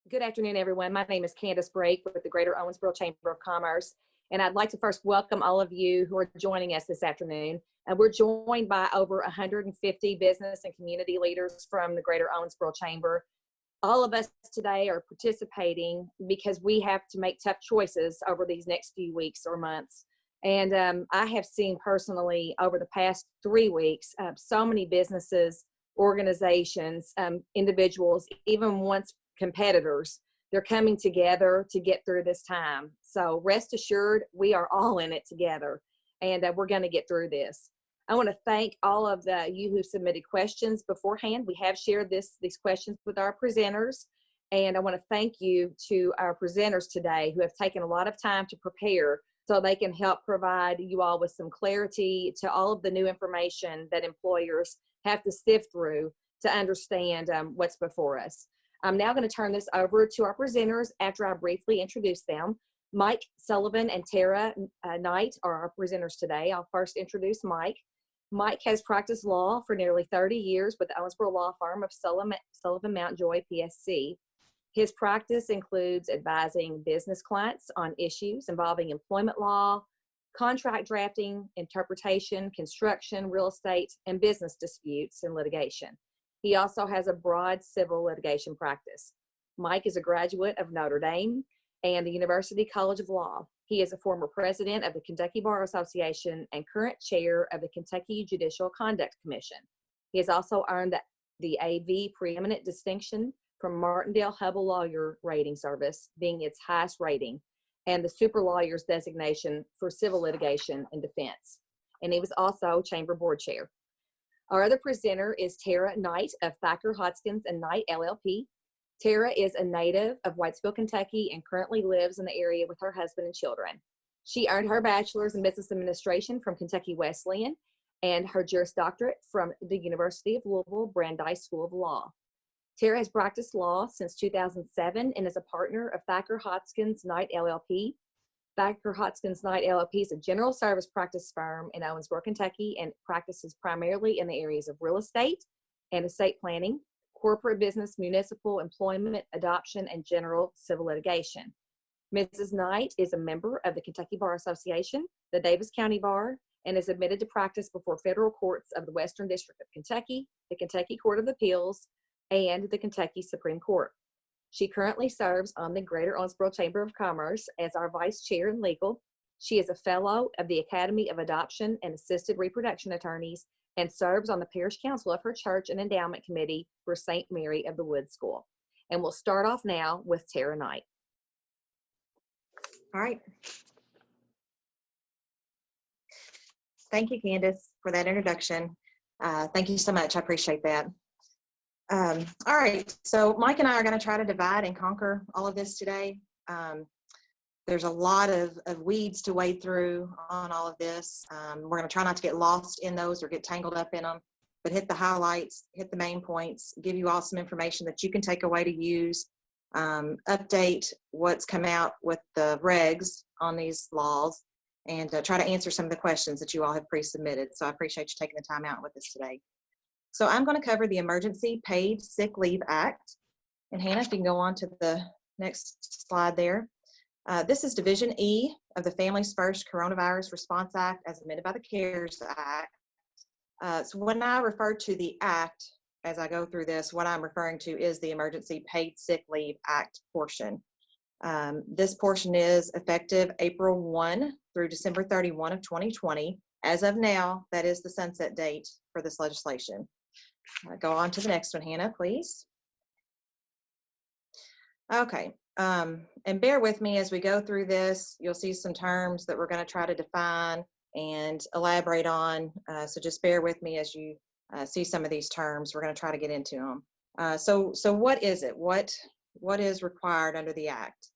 Good afternoon, everyone. My name is Candace Brake with the Greater Owensboro Chamber of Commerce, and I'd like to first welcome all of you who are joining us this afternoon. We're joined by over 150 business and community leaders from the Greater Owensboro Chamber. All of us today are participating because we have to make tough choices over these next few weeks or months. And I have seen personally over the past 3 weeks, so many businesses, organizations, individuals, even once competitors, they're coming together to get through this time. So rest assured, we are all in it together, and we're going to get through this. I want to thank all of you who submitted questions beforehand. We have shared these questions with our presenters, and I want to thank you to our presenters today who have taken a lot of time to prepare so they can help provide you all with some clarity to all of the new information that employers have to sift through to understand what's before us. I'm now going to turn this over to our presenters after I briefly introduce them. Mike Sullivan and Terra Knight are our presenters today. I'll first introduce Mike. Mike has practiced law for nearly 30 years with the Owensboro law firm of Sullivan Mountjoy, PSC. His practice includes advising business clients on issues involving employment law, contract drafting, interpretation, construction, real estate, and business disputes and litigation. He also has a broad civil litigation practice. Mike is a graduate of Notre Dame and the University College of Law. He is a former president of the Kentucky Bar Association and current chair of the Kentucky Judicial Conduct Commission. He has also earned the AV Preeminent Distinction from Martindale-Hubbell Lawyer Rating Service, being its highest rating, and the Super Lawyer's designation for civil litigation and defense. And he was also Chamber Board Chair. Our other presenter is Terra Knight of Thacker, Hodskins and Knight, LLP. Terra is a native of Whitesville, Kentucky, and currently lives in the area with her husband and children. She earned her bachelor's in business administration from Kentucky Wesleyan and her Juris Doctorate from the University of Louisville Brandeis School of Law. Terra has practiced law since 2007 and is a partner of Thacker, Hodskins, Knight, LLP. Thacker, Hodskins, Knight, LLP is a general service practice firm in Owensboro, Kentucky, and practices primarily in the areas of real estate and estate planning, corporate business, municipal employment, adoption, and general civil litigation. Mrs. Knight is a member of the Kentucky Bar Association, the Davis County Bar, and is admitted to practice before federal courts of the Western District of Kentucky, the Kentucky Court of Appeals, and the Kentucky Supreme Court. She currently serves on the Greater Owensboro Chamber of Commerce as our Vice Chair in Legal. She is a Fellow of the Academy of Adoption and Assisted Reproduction Attorneys and serves on the Parish Council of her church and Endowment Committee for St. Mary of the Woods School. And we'll start off now with Terra Knight. All right. Thank you, Candace, for that introduction. Thank you so much. I appreciate that. All right, so Mike and I are going to try to divide and conquer all of this today. There's a lot of weeds to wade through on all of this. We're going to try not to get lost in those or get tangled up in them, but hit the highlights, hit the main points, give you all some information that you can take away to use, update what's come out with the regs on these laws, and try to answer some of the questions that you all have pre-submitted. So I appreciate you taking the time out with us today. So I'm going to cover the Emergency Paid Sick Leave Act. And Hannah, if you can go on to the next slide there. This is Division E of the Families First Coronavirus Response Act as amended by the CARES Act. So when I refer to the act, as I go through this, what I'm referring to is the Emergency Paid Sick Leave Act portion. This portion is effective April 1 through December 31 of 2020. As of now, that is the sunset date for this legislation. Go on to the next one, Hannah, please. Okay, and bear with me as we go through this. You'll see some terms that we're going to try to define and elaborate on. So just bear with me as you see some of these terms. We're going to try to get into them. So what is it? What is required under the Act?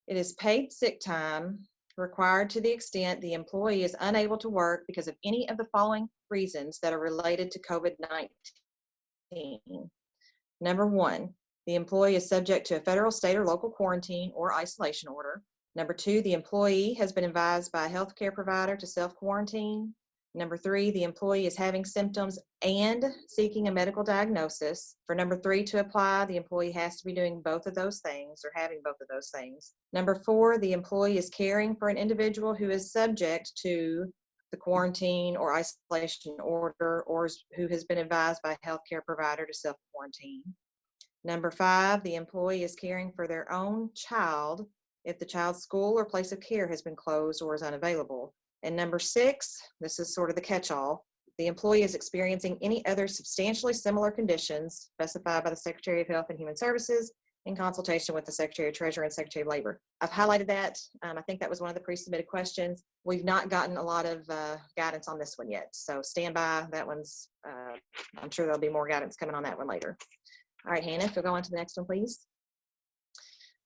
It is paid sick time required to the extent the employee is unable to work because of any of the following reasons that are related to COVID-19. Number one, the employee is subject to a federal, state, or local quarantine or isolation order. Number two, the employee has been advised by a healthcare provider to self-quarantine. Number 3, the employee is having symptoms and seeking a medical diagnosis. For number 3 to apply, the employee has to be doing both of those things or having both of those things. Number 4, the employee is caring for an individual who is subject to the quarantine or isolation order or who has been advised by a healthcare provider to self-quarantine. Number 5, the employee is caring for their own child if the child's school or place of care has been closed or is unavailable. And number 6, this is sort of the catch-all, the employee is experiencing any other substantially similar conditions specified by the Secretary of Health and Human Services in consultation with the Secretary of Treasury and Secretary of Labor. I've highlighted that. I think that was one of the pre-submitted questions. We've not gotten a lot of guidance on this one yet, so stand by. That one's, I'm sure there'll be more guidance coming on that one later. All right, Hannah, if you'll go on to the next one, please.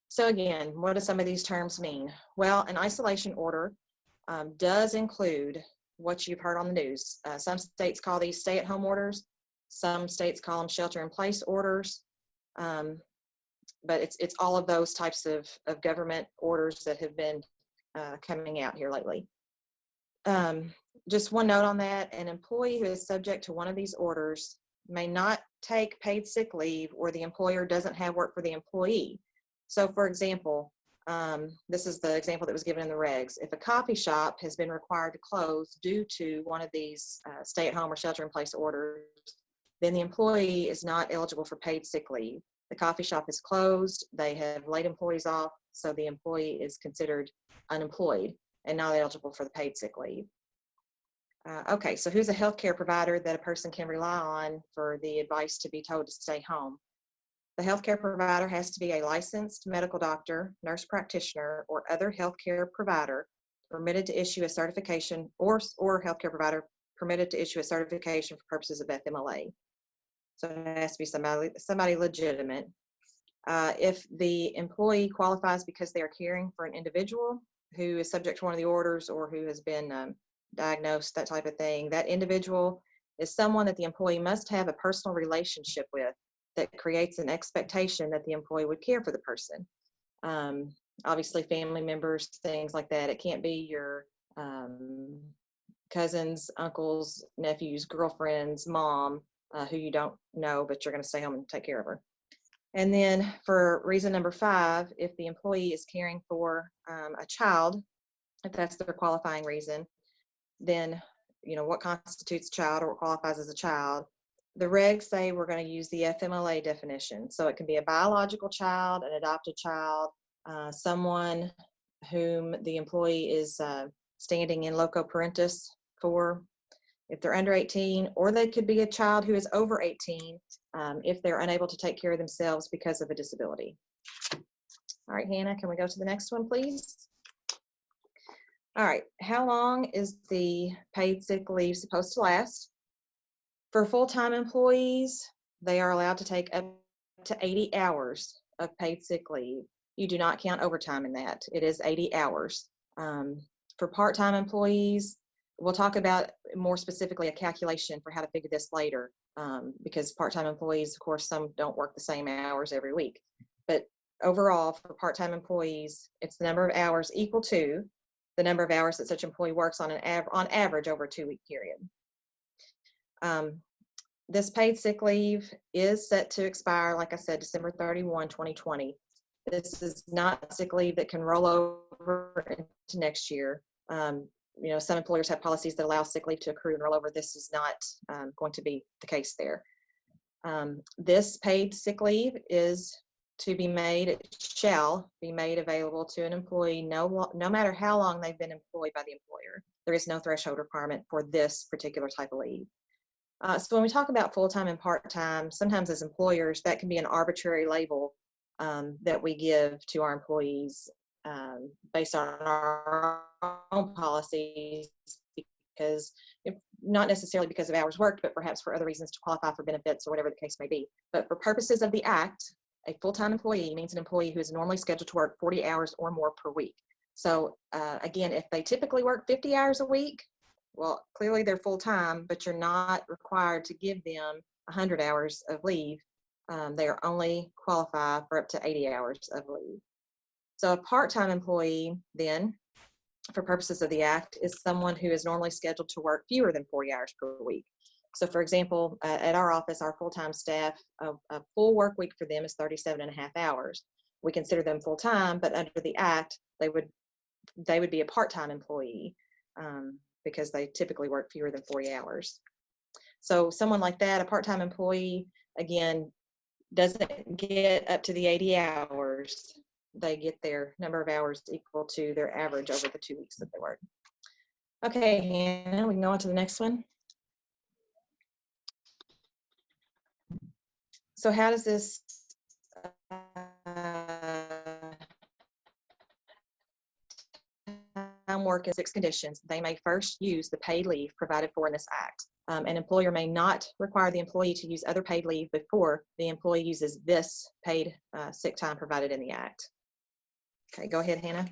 So again, what do some of these terms mean? Well, an isolation order does include what you've heard on the news. Some states call these stay-at-home orders. Some states call them shelter-in-place orders. But it's all of those types of government orders that have been coming out here lately. Just one note on that, an employee who is subject to one of these orders may not take paid sick leave or the employer doesn't have work for the employee. So for example, this is the example that was given in the regs. If a coffee shop has been required to close due to one of these stay-at-home or shelter-in-place orders, then the employee is not eligible for paid sick leave. The coffee shop is closed, they have laid employees off, so the employee is considered unemployed and not eligible for the paid sick leave. Okay, so who's a healthcare provider that a person can rely on for the advice to be told to stay home? The healthcare provider has to be a licensed medical doctor, nurse practitioner, or other healthcare provider permitted to issue a certification, or healthcare provider permitted to issue a certification for purposes of FMLA. So it has to be somebody legitimate. If the employee qualifies because they are caring for an individual who is subject to one of the orders or who has been diagnosed, that type of thing, that individual is someone that the employee must have a personal relationship with that creates an expectation that the employee would care for the person. Obviously family members, things like that. It can't be your cousins, uncles, nephews, girlfriends, mom, who you don't know, but you're going to stay home and take care of her. And then for reason number 5, if the employee is caring for a child, if that's their qualifying reason, then what constitutes a child or what qualifies as a child. The regs say we're going to use the FMLA definition. So it can be a biological child, an adopted child, someone whom the employee is standing in loco parentis for, if they're under 18, or they could be a child who is over 18 if they're unable to take care of themselves because of a disability. All right, Hannah, can we go to the next one, please? All right, how long is the paid sick leave supposed to last? For full-time employees, they are allowed to take up to 80 hours of paid sick leave. You do not count overtime in that. It is 80 hours. For part-time employees, we'll talk about more specifically a calculation for how to figure this later, because part-time employees, of course, some don't work the same hours every week. But overall, for part-time employees, it's the number of hours equal to the number of hours that such employee works on average over a 2-week period. This paid sick leave is set to expire, like I said, December 31, 2020. This is not sick leave that can roll over into next year. Some employers have policies that allow sick leave to accrue and roll over. This is not going to be the case there. This paid sick leave is to be made, it shall be made available to an employee no matter how long they've been employed by the employer. There is no threshold requirement for this particular type of leave. So when we talk about full-time and part-time, sometimes as employers, that can be an arbitrary label that we give to our employees based on our own policies, because not necessarily because of hours worked, but perhaps for other reasons to qualify for benefits or whatever the case may be. But for purposes of the Act, a full-time employee means an employee who is normally scheduled to work 40 hours or more per week. So again, if they typically work 50 hours a week, well, clearly they're full-time, but you're not required to give them 100 hours of leave. They are only qualified for up to 80 hours of leave. So a part-time employee then for purposes of the Act, is someone who is normally scheduled to work fewer than 40 hours per week. So for example, at our office, our full-time staff, a full work week for them is 37.5 hours. We consider them full-time, but under the Act, they would be a part-time employee because they typically work fewer than 40 hours. So someone like that, a part-time employee, again, doesn't get up to the 80 hours. They get their number of hours equal to their average over the 2 weeks that they work. Okay, Hannah, we can go on to the next one. So how does this time work in 6 conditions? They may first use the paid leave provided for in this Act. An employer may not require the employee to use other paid leave before the employee uses this paid sick time provided in the Act. Okay, go ahead, Hannah.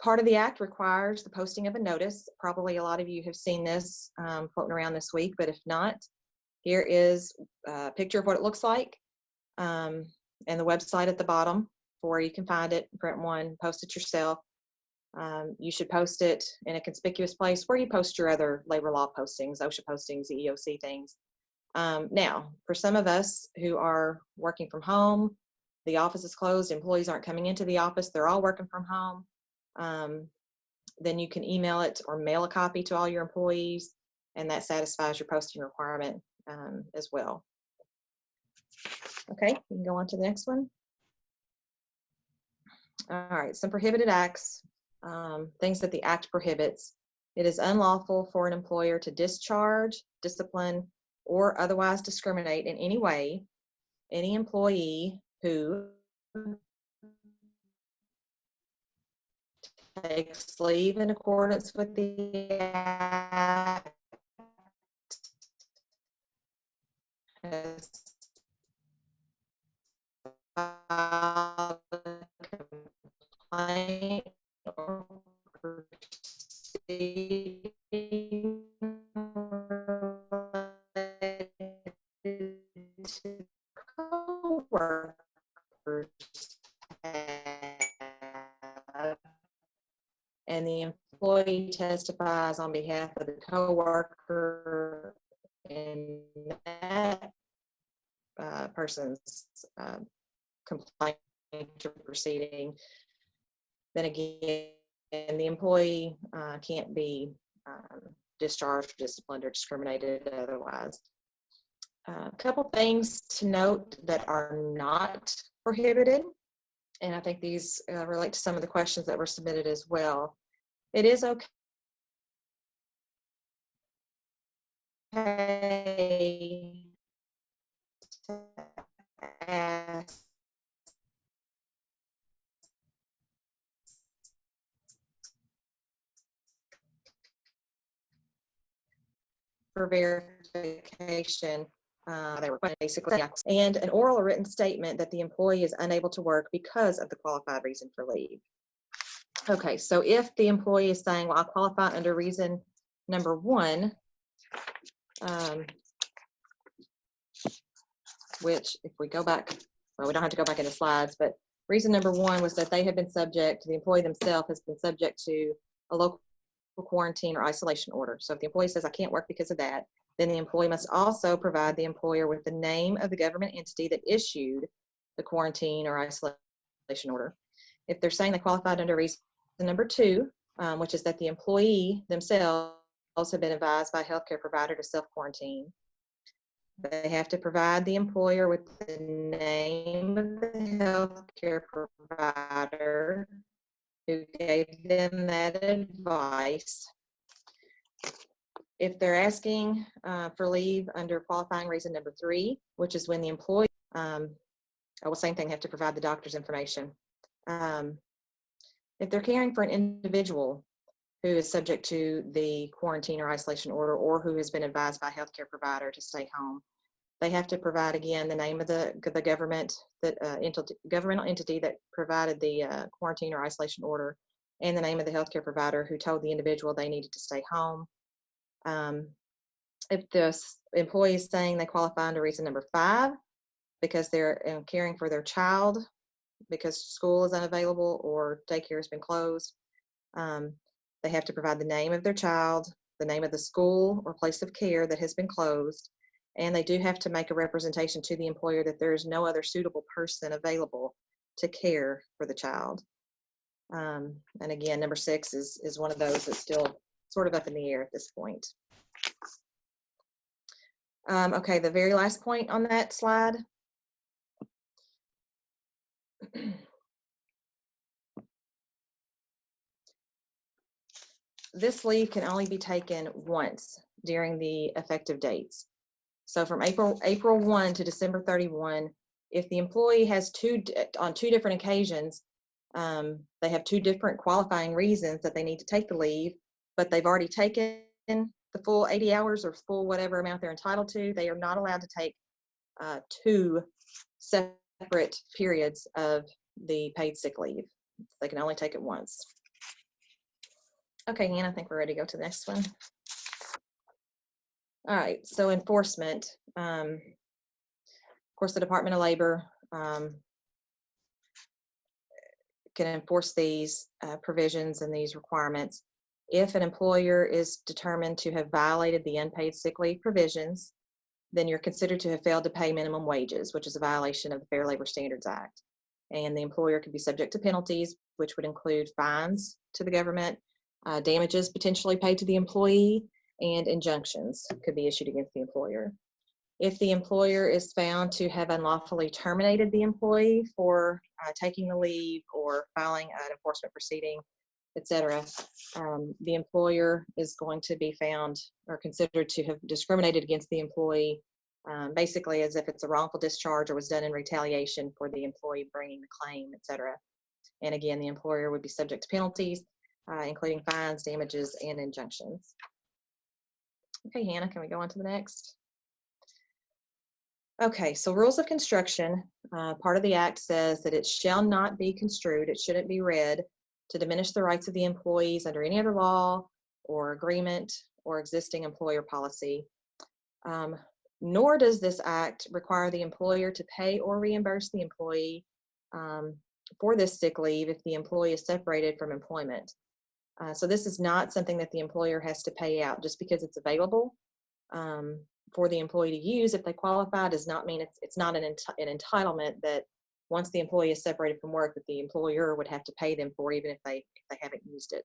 Part of the Act requires the posting of a notice. Probably a lot of you have seen this floating around this week, but if not, here is a picture of what it looks like and the website at the bottom for where you can find it, print one, post it yourself. You should post it in a conspicuous place where you post your other labor law postings, OSHA postings, EEOC things. Now, for some of us who are working from home, the office is closed, employees aren't coming into the office, they're all working from home, then you can email it or mail a copy to all your employees, and that satisfies your posting requirement as well. Okay, we can go on to the next one. All right, some prohibited acts, things that the Act prohibits. It is unlawful for an employer to discharge, discipline, or otherwise discriminate in any way any employee who takes leave in accordance with the Act, has filed a complaint or proceeding related to coworkers have, and the employee testifies on behalf of the coworker in that person's complaint or proceeding, then again, the employee can't be discharged, disciplined, or discriminated otherwise. A couple things to note that are not prohibited, and I think these relate to some of the questions that were submitted as well. It is okay to ask for verification. They require basically, and an oral or written statement that the employee is unable to work because of the qualified reason for leave. Okay, so if the employee is saying, well, I qualify under reason number 1, which if we go back, well, we don't have to go back in the slides, but reason number 1 was that they have been subject, the employee themselves has been subject to a local quarantine or isolation order. So if the employee says, I can't work because of that, then the employee must also provide the employer with the name of the government entity that issued the quarantine or isolation order. If they're saying they qualified under reason number 2, which is that the employee themselves have been advised by a healthcare provider to self-quarantine, they have to provide the employer with the name of the healthcare provider who gave them that advice. If they're asking for leave under qualifying reason number 3, which is when the employee, well, same thing, have to provide the doctor's information. If they're caring for an individual who is subject to the quarantine or isolation order, or who has been advised by a healthcare provider to stay home, they have to provide, again, the name of the government, that governmental entity that provided the quarantine or isolation order, and the name of the healthcare provider who told the individual they needed to stay home. If the employee is saying they qualify under reason number 5 because they're caring for their child because school is unavailable or daycare has been closed. They have to provide the name of their child, the name of the school or place of care that has been closed, and they do have to make a representation to the employer that there is no other suitable person available to care for the child. And again, number 6 is one of those that's still sort of up in the air at this point. Okay, the very last point on that slide. This leave can only be taken once during the effective dates. So from April 1 to December 31, if the employee has on two different occasions, they have 2 different qualifying reasons that they need to take the leave, but they've already taken the full 80 hours or full whatever amount they're entitled to, they are not allowed to take 2 separate periods of the paid sick leave. They can only take it once. Okay, Hannah, I think we're ready to go to the next one. All right, so enforcement. Of course, the Department of Labor can enforce these provisions and these requirements. If an employer is determined to have violated the unpaid sick leave provisions, then you're considered to have failed to pay minimum wages, which is a violation of the Fair Labor Standards Act. And the employer could be subject to penalties, which would include fines to the government, damages potentially paid to the employee, and injunctions could be issued against the employer. If the employer is found to have unlawfully terminated the employee for taking the leave or filing an enforcement proceeding, etc., the employer is going to be found or considered to have discriminated against the employee, basically as if it's a wrongful discharge or was done in retaliation for the employee bringing the claim, etc. And again, the employer would be subject to penalties, including fines, damages, and injunctions. Okay, Hannah, can we go on to the next? Okay, so rules of construction, part of the act says that it shall not be construed, it shouldn't be read to diminish the rights of the employees under any other law or agreement or existing employer policy. Nor does this act require the employer to pay or reimburse the employee for this sick leave if the employee is separated from employment. So this is not something that the employer has to pay out just because it's available for the employee to use. If they qualify, does not mean it's not an entitlement that once the employee is separated from work that the employer would have to pay them for, even if they haven't used it.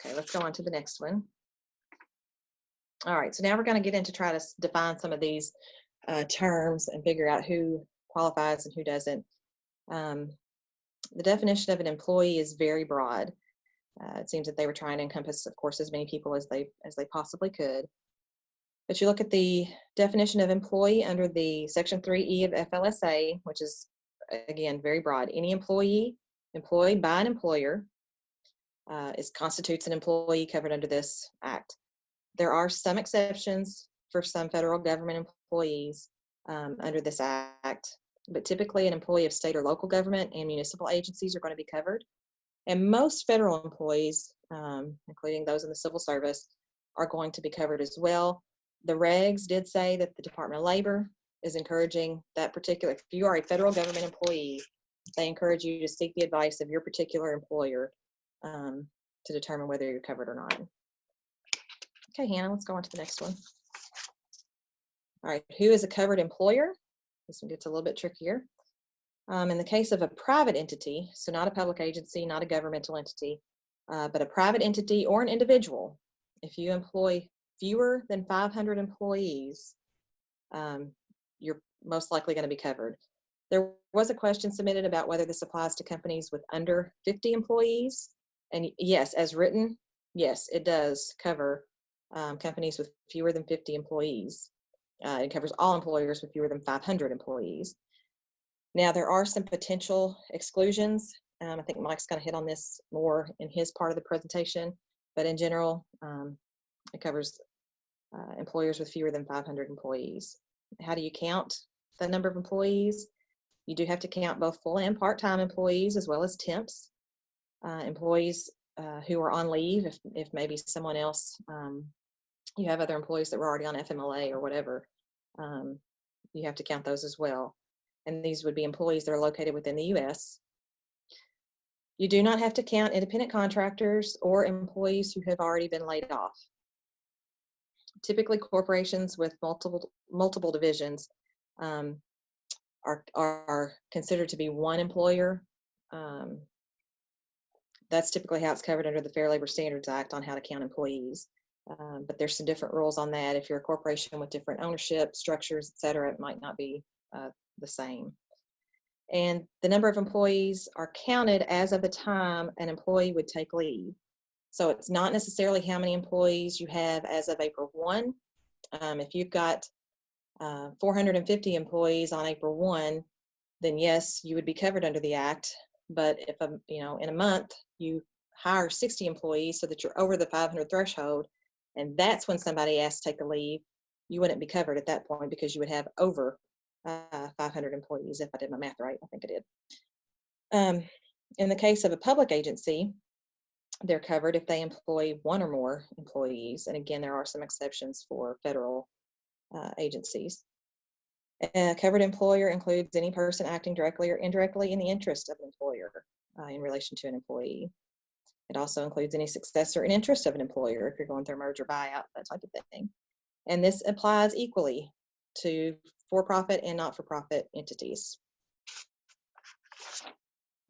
Okay, let's go on to the next one. All right, so now we're going to get into try to define some of these terms and figure out who qualifies and who doesn't. The definition of an employee is very broad. It seems that they were trying to encompass, of course, as many people as they possibly could. But you look at the definition of employee under the Section 3E of FLSA, which is, again, very broad. Any employee employed by an employer constitutes an employee covered under this act. There are some exceptions for some federal government employees under this act, but typically an employee of state or local government and municipal agencies are going to be covered. And most federal employees, including those in the civil service, are going to be covered as well. The regs did say that the Department of Labor is encouraging that particular, if you are a federal government employee, they encourage you to seek the advice of your particular employer to determine whether you're covered or not. Okay, Hannah, let's go on to the next one. All right, who is a covered employer? This one gets a little bit trickier. In the case of a private entity, so not a public agency, not a governmental entity, but a private entity or an individual, if you employ fewer than 500 employees, you're most likely going to be covered. There was a question submitted about whether this applies to companies with under 50 employees. And yes, as written, yes, it does cover companies with fewer than 50 employees. It covers all employers with fewer than 500 employees. Now, there are some potential exclusions. I think Mike's going to hit on this more in his part of the presentation, but in general, it covers employers with fewer than 500 employees. How do you count the number of employees? You do have to count both full and part-time employees as well as temps. Employees who are on leave, if maybe someone else, you have other employees that were already on FMLA or whatever, you have to count those as well. and these would be employees that are located within the U.S. You do not have to count independent contractors or employees who have already been laid off. Typically, corporations with multiple divisions are considered to be one employer. That's typically how it's covered under the Fair Labor Standards Act on how to count employees. But there's some different rules on that. If you're a corporation with different ownership structures, et cetera, it might not be the same. And the number of employees are counted as of the time an employee would take leave. So it's not necessarily how many employees you have as of April 1. If you've got 450 employees on April 1, then yes, you would be covered under the Act. But if in a month you hire 60 employees so that you're over the 500 threshold, and that's when somebody asks to take a leave, you wouldn't be covered at that point because you would have over 500 employees, if I did my math right. I think I did. In the case of a public agency, they're covered if they employ one or more employees. And again, there are some exceptions for federal agencies. A covered employer includes any person acting directly or indirectly in the interest of an employer in relation to an employee. It also includes any successor in interest of an employer if you're going through a merger, buyout, that type of thing. And this applies equally to for-profit and not-for-profit entities.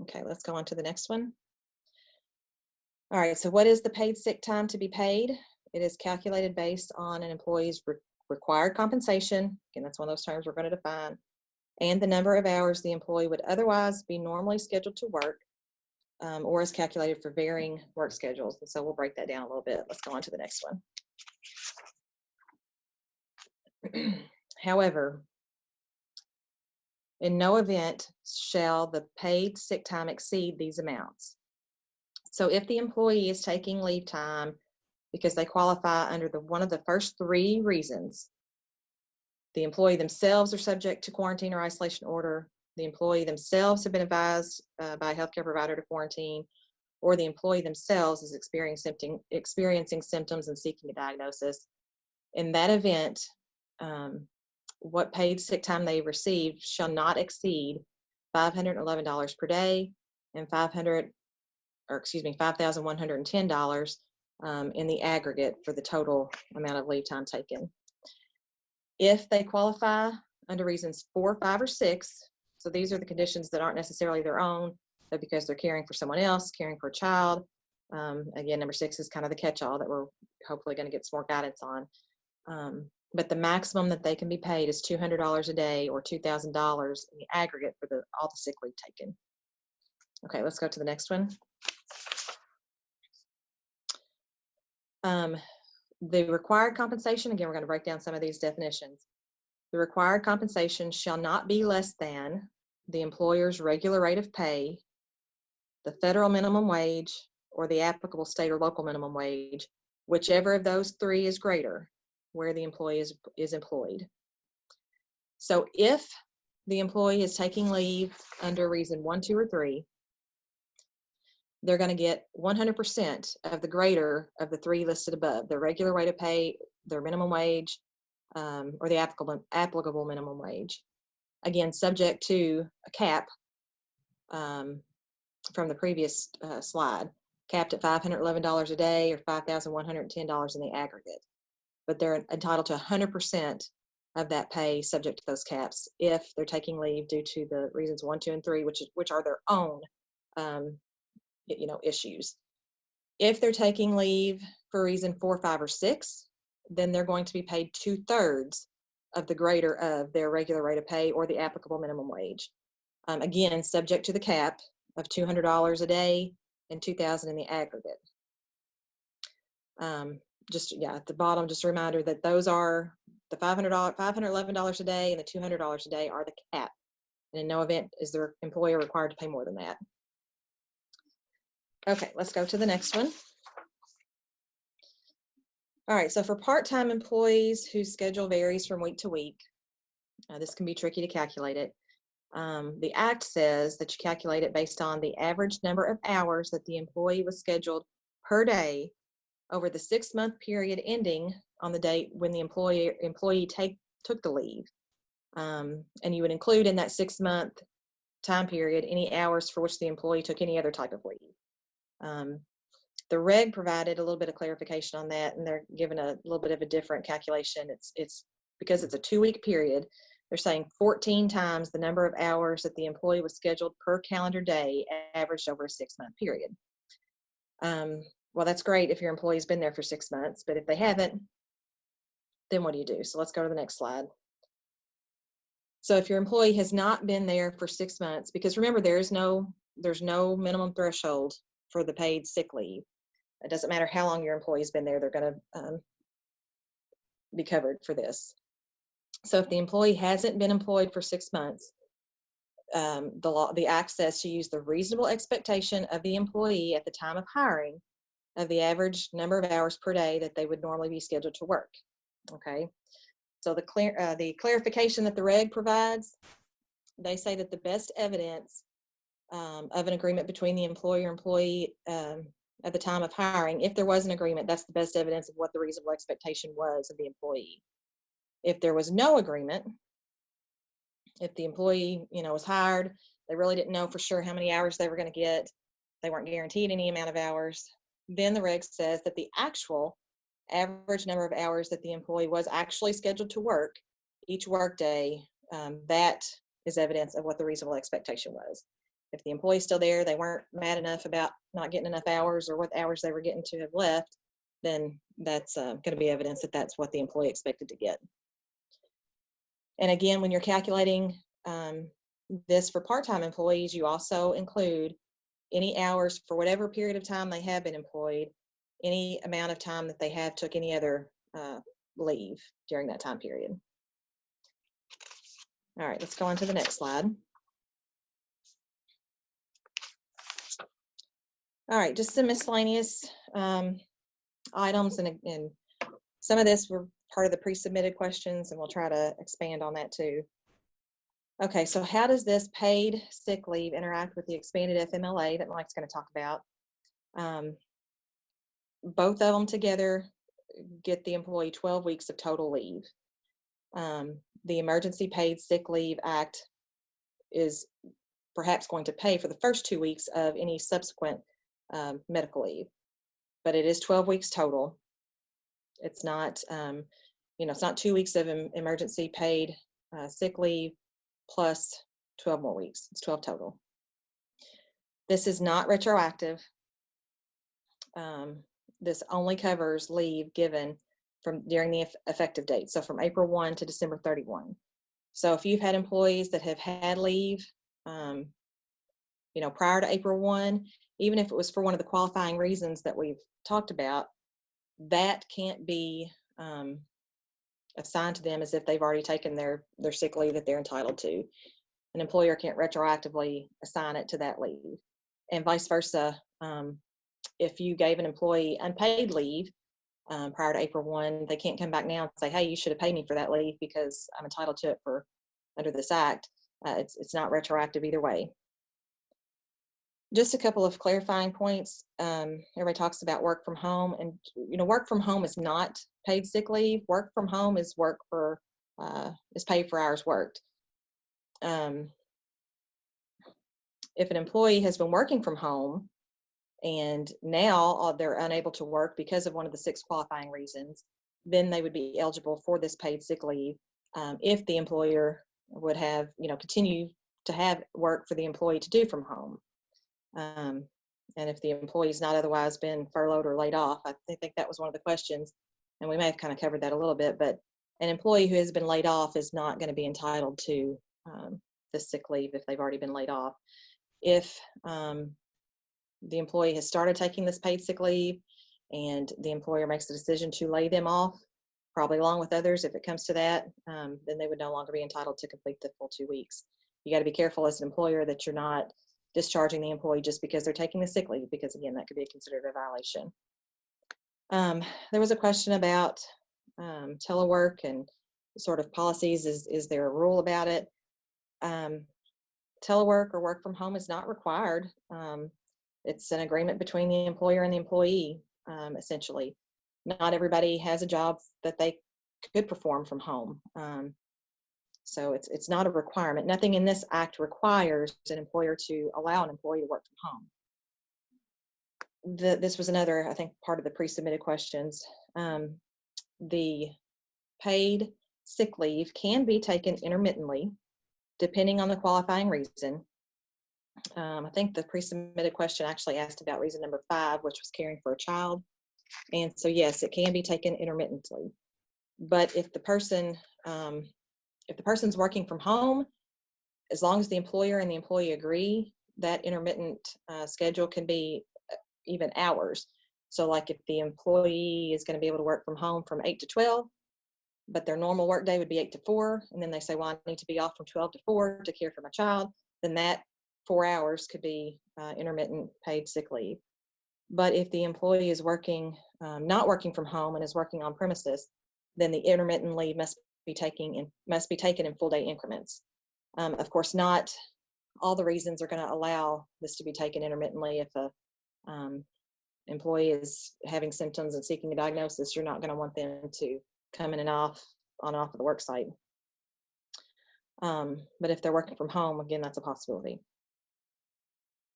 Okay, let's go on to the next one. All right, so what is the paid sick time to be paid? It is calculated based on an employee's required compensation. Again, that's one of those terms we're going to define, and the number of hours the employee would otherwise be normally scheduled to work, or is calculated for varying work schedules. And so we'll break that down a little bit. Let's go on to the next one. However, in no event shall the paid sick time exceed these amounts. So if the employee is taking leave time because they qualify under one of the first three reasons, the employee themselves are subject to quarantine or isolation order, the employee themselves have been advised by a healthcare provider to quarantine, or the employee themselves is experiencing symptoms and seeking a diagnosis. In that event, what paid sick time they receive shall not exceed $511 per day and $5,110 in the aggregate for the total amount of leave time taken. If they qualify under reasons 4, 5, or 6, so these are the conditions that aren't necessarily their own, but because they're caring for someone else, caring for a child. Again, number 6 is kind of the catch-all that we're hopefully going to get some more guidance on. But the maximum that they can be paid is $200 a day or $2,000 in the aggregate for all the sick leave taken. Okay, let's go to the next one. The required compensation, again, we're going to break down some of these definitions. The required compensation shall not be less than the employer's regular rate of pay, the federal minimum wage, or the applicable state or local minimum wage, whichever of those three is greater, where the employee is employed. So if the employee is taking leave under reason 1, 2, or 3, they're going to get 100% of the greater of the three listed above: their regular rate of pay, their minimum wage, or the applicable minimum wage. Again, subject to a cap from the previous slide, capped at $511 a day or $5,110 in the aggregate. But they're entitled to 100% of that pay subject to those caps if they're taking leave due to the reasons 1, 2, and 3, which are their own issues. If they're taking leave for reason 4, 5, or 6, then they're going to be paid 2/3 of the greater of their regular rate of pay or the applicable minimum wage. Again, subject to the cap of $200 a day and $2,000 in the aggregate. At the bottom, just a reminder that those are the $511 a day and the $200 a day are the cap. And in no event is the employer required to pay more than that. Okay, let's go to the next one. All right, so for part-time employees whose schedule varies from week to week, this can be tricky to calculate it. The Act says that you calculate it based on the average number of hours that the employee was scheduled per day over the 6-month period ending on the date when the employee took the leave. And you would include in that 6-month time period any hours for which the employee took any other type of leave. The reg provided a little bit of clarification on that, and they're given a little bit of a different calculation. It's because it's a 2-week period. They're saying 14 times the number of hours that the employee was scheduled per calendar day averaged over a 6-month period. Well, that's great if your employee's been there for 6 months, but if they haven't, then what do you do? So let's go to the next slide. So if your employee has not been there for 6 months, because remember, there's no minimum threshold for the paid sick leave. It doesn't matter how long your employee's been there, they're going to be covered for this. So if the employee hasn't been employed for 6 months, the act says to use the reasonable expectation of the employee at the time of hiring of the average number of hours per day that they would normally be scheduled to work. Okay, so the clarification that the reg provides, they say that the best evidence of an agreement between the employer and employee at the time of hiring, if there was an agreement, that's the best evidence of what the reasonable expectation was of the employee. If there was no agreement, if the employee, was hired, they really didn't know for sure how many hours they were going to get, they weren't guaranteed any amount of hours, then the reg says that the actual average number of hours that the employee was actually scheduled to work each workday, that is evidence of what the reasonable expectation was. If the employee's still there, they weren't mad enough about not getting enough hours or what hours they were getting to have left, then that's going to be evidence that that's what the employee expected to get. And again, when you're calculating this for part-time employees, you also include any hours for whatever period of time they have been employed, any amount of time that they have took any other leave during that time period. All right, let's go on to the next slide. All right, just some miscellaneous items, and some of this were part of the pre-submitted questions, and we'll try to expand on that too. Okay, so how does this paid sick leave interact with the expanded FMLA that Mike's going to talk about? Both of them together get the employee 12 weeks of total leave. The Emergency Paid Sick Leave Act is perhaps going to pay for the first 2 weeks of any subsequent medical leave, but it is 12 weeks total. It's not, it's not 2 weeks of emergency paid sick leave plus 12 more weeks. It's 12 total. This is not retroactive. This only covers leave given from during the effective date, so from April 1 to December 31. So if you've had employees that have had leave, prior to April 1, even if it was for one of the qualifying reasons that we've talked about, that can't be assigned to them as if they've already taken their sick leave that they're entitled to. An employer can't retroactively assign it to that leave, and vice versa. If you gave an employee unpaid leave prior to April 1, they can't come back now and say, hey, you should have paid me for that leave because I'm entitled to it under this act. It's not retroactive either way. Just a couple of clarifying points. Everybody talks about work from home, and work from home is not paid sick leave. Work from home is is paid for hours worked. If an employee has been working from home and now they're unable to work because of one of the 6 qualifying reasons, then they would be eligible for this paid sick leave if the employer would have, continue to have work for the employee to do from home. And if the employee's not otherwise been furloughed or laid off, I think that was one of the questions, and we may have kind of covered that a little bit, but an employee who has been laid off is not going to be entitled to the sick leave if they've already been laid off. If the employee has started taking this paid sick leave and the employer makes the decision to lay them off, probably along with others if it comes to that, then they would no longer be entitled to complete the full 2 weeks. You got to be careful as an employer that you're not discharging the employee just because they're taking the sick leave, because again, that could be considered a violation. There was a question about telework and sort of policies. Is there a rule about it? Telework or work from home is not required. It's an agreement between the employer and the employee, essentially. Not everybody has a job that they could perform from home. So it's not a requirement. Nothing in this act requires an employer to allow an employee to work from home. This was another, I think, part of the pre-submitted questions. The paid sick leave can be taken intermittently, depending on the qualifying reason. I think the pre-submitted question actually asked about reason number 5, which was caring for a child. And so, yes, it can be taken intermittently. But if the person's working from home, as long as the employer and the employee agree, that intermittent schedule can be even hours. So like if the employee is going to be able to work from home from 8 to 12, but their normal work day would be 8 to 4, and then they say, well, I need to be off from 12 to 4 to care for my child, then that 4 hours could be intermittent paid sick leave. But if the employee is working, not working from home and is working on premises, then the intermittent leave must be taken in full day increments. Of course, not all the reasons are going to allow this to be taken intermittently. If a employee is having symptoms and seeking a diagnosis, you're not going to want them to come in and off of the work site. But if they're working from home, again, that's a possibility.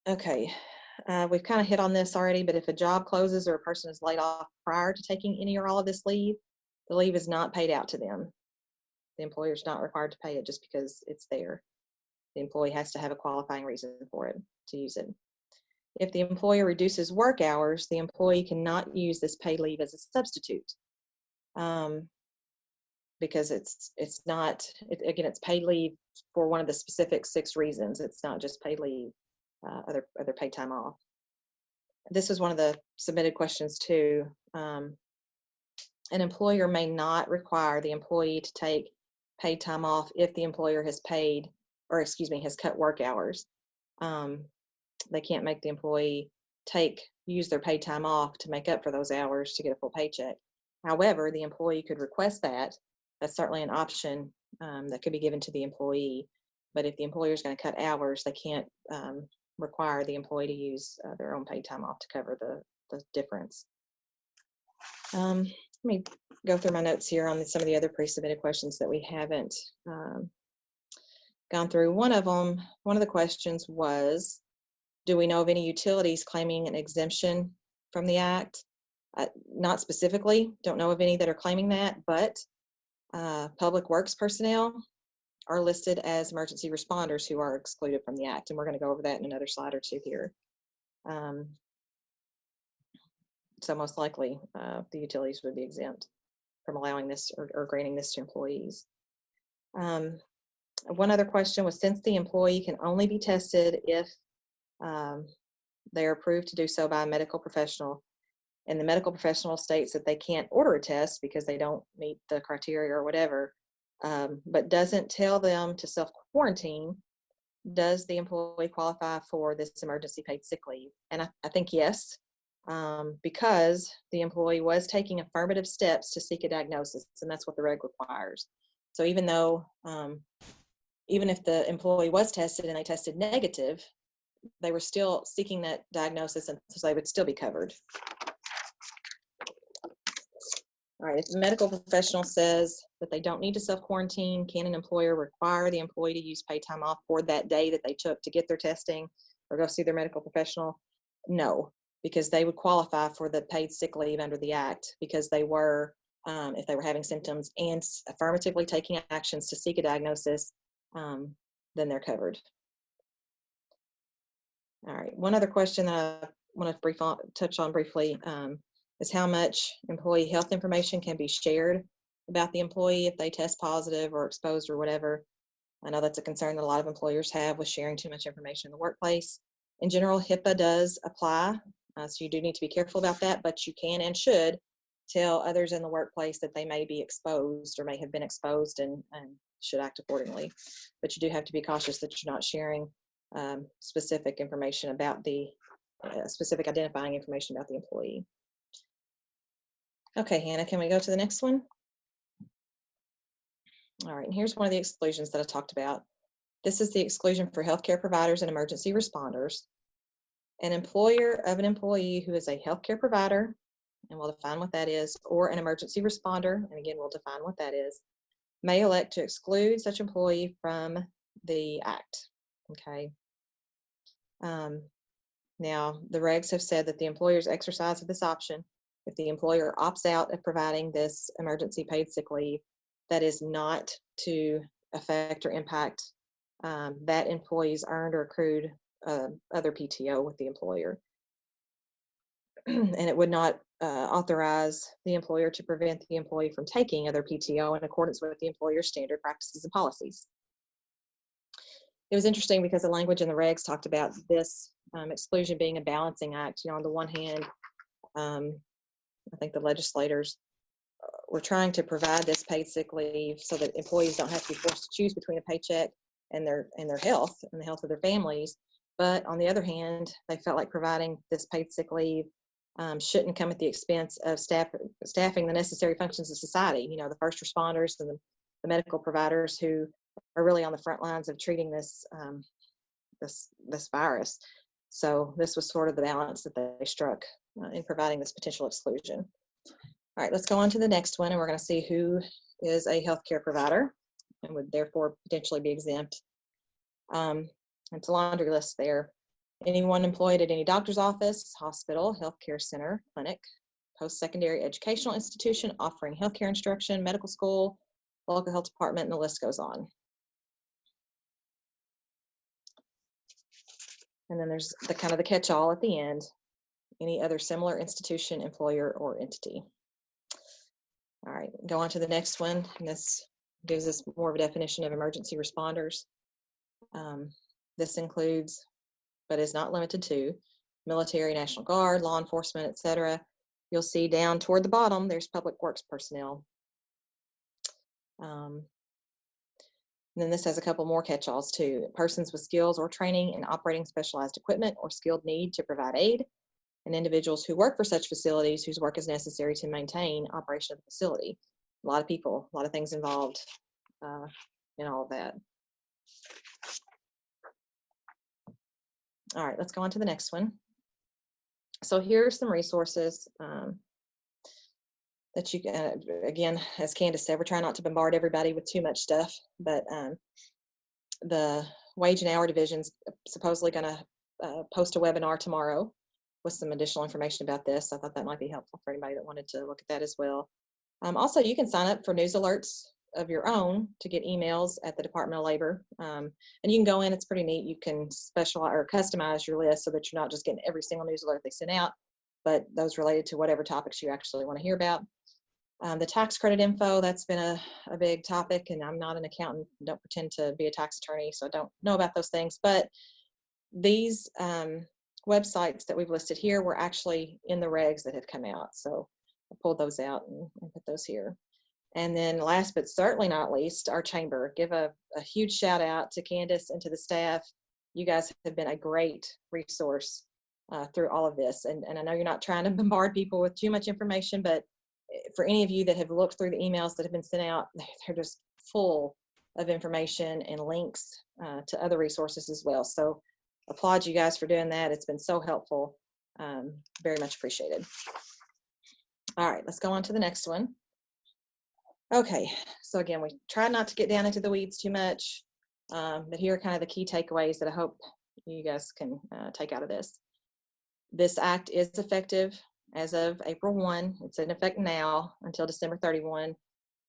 Okay, we've kind of hit on this already, but if a job closes or a person is laid off prior to taking any or all of this leave, the leave is not paid out to them. The employer is not required to pay it just because it's there. The employee has to have a qualifying reason for it to use it. If the employer reduces work hours, the employee cannot use this paid leave as a substitute, because it's paid leave for one of the specific 6 reasons. It's not just paid leave, other paid time off. This is one of the submitted questions too. An employer may not require the employee to take paid time off if the employer has cut work hours. They can't make the employee use their paid time off to make up for those hours to get a full paycheck. However, the employee could request that. That's certainly an option that could be given to the employee. But if the employer is going to cut hours, they can't require the employee to use their own paid time off to cover the difference. Let me go through my notes here on some of the other pre-submitted questions that we haven't gone through. One of the questions was, do we know of any utilities claiming an exemption from the Act? Not specifically, don't know of any that are claiming that, but public works personnel are listed as emergency responders who are excluded from the Act, and we're going to go over that in another slide or two here. So most likely the utilities would be exempt from allowing this or granting this to employees. One other question was, since the employee can only be tested if they are approved to do so by a medical professional, and the medical professional states that they can't order a test because they don't meet the criteria or whatever, but doesn't tell them to self-quarantine, does the employee qualify for this emergency paid sick leave? And I think yes, because the employee was taking affirmative steps to seek a diagnosis, and that's what the reg requires. So even if the employee was tested and they tested negative, they were still seeking that diagnosis, and so they would still be covered. All right, if the medical professional says that they don't need to self-quarantine, can an employer require the employee to use paid time off for that day that they took to get their testing or go see their medical professional? No, because they would qualify for the paid sick leave under the Act because they were, if they were having symptoms and affirmatively taking actions to seek a diagnosis, then they're covered. All right, one other question that I want to touch on briefly is how much employee health information can be shared about the employee if they test positive or exposed or whatever. I know that's a concern that a lot of employers have with sharing too much information in the workplace. In general, HIPAA does apply, so you do need to be careful about that, but you can and should tell others in the workplace that they may be exposed or may have been exposed and should act accordingly. But you do have to be cautious that you're not sharing specific information about specific identifying information about the employee. Okay, Hannah, can we go to the next one? All right, and here's one of the exclusions that I talked about. This is the exclusion for healthcare providers and emergency responders. An employer of an employee who is a healthcare provider, and we'll define what that is, or an emergency responder, and again, we'll define what that is, may elect to exclude such employee from the act. Okay. Now, the regs have said that the employer's exercise of this option, if the employer opts out of providing this emergency paid sick leave, that is not to affect or impact that employee's earned or accrued other PTO with the employer. And it would not authorize the employer to prevent the employee from taking other PTO in accordance with the employer's standard practices and policies. It was interesting because the language in the regs talked about this exclusion being a balancing act. You know, on the one hand, I think the legislators were trying to provide this paid sick leave so that employees don't have to be forced to choose between a paycheck and their health and the health of their families. But on the other hand, they felt like providing this paid sick leave shouldn't come at the expense of staffing the necessary functions of society. You know, the first responders and the medical providers who are really on the front lines of treating this this virus. So this was sort of the balance that they struck in providing this potential exclusion. All right, let's go on to the next one, and we're going to see who is a healthcare provider and would therefore potentially be exempt. It's a laundry list there. Anyone employed at any doctor's office, hospital, healthcare center, clinic, post-secondary educational institution offering healthcare instruction, medical school, local health department, and the list goes on. And then there's the kind of the catch-all at the end, any other similar institution, employer, or entity. All right, go on to the next one. And this gives us more of a definition of emergency responders. This includes, but is not limited to, military, National Guard, law enforcement, etc. You'll see down toward the bottom, there's public works personnel. And then this has a couple more catch-alls too. Persons with skills or training in operating specialized equipment or skilled need to provide aid, and individuals who work for such facilities whose work is necessary to maintain operation of the facility. A lot of people, a lot of things involved in all of that. All right, let's go on to the next one. So here are some resources that you can, again, as Candace said, we're trying not to bombard everybody with too much stuff, but the Wage and Hour Division's supposedly going to post a webinar tomorrow with some additional information about this. I thought that might be helpful for anybody that wanted to look at that as well. Also, you can sign up for news alerts of your own to get emails at the Department of Labor. And you can go in, it's pretty neat. You can specialize or customize your list so that you're not just getting every single news alert they send out, but those related to whatever topics you actually want to hear about. The tax credit info, that's been a big topic, and I'm not an accountant, don't pretend to be a tax attorney, so I don't know about those things, but these websites that we've listed here were actually in the regs that have come out. So I pulled those out and put those here. And then last but certainly not least, our chamber. Give a huge shout out to Candace and to the staff. You guys have been a great resource through all of this. And I know you're not trying to bombard people with too much information, but for any of you that have looked through the emails that have been sent out, they're just full of information and links to other resources as well. So applaud you guys for doing that. It's been so helpful. Very much appreciated. All right, let's go on to the next one. Okay, so again, we try not to get down into the weeds too much, but here are kind of the key takeaways that I hope you guys can take out of this. This act is effective as of April 1. It's in effect now until December 31.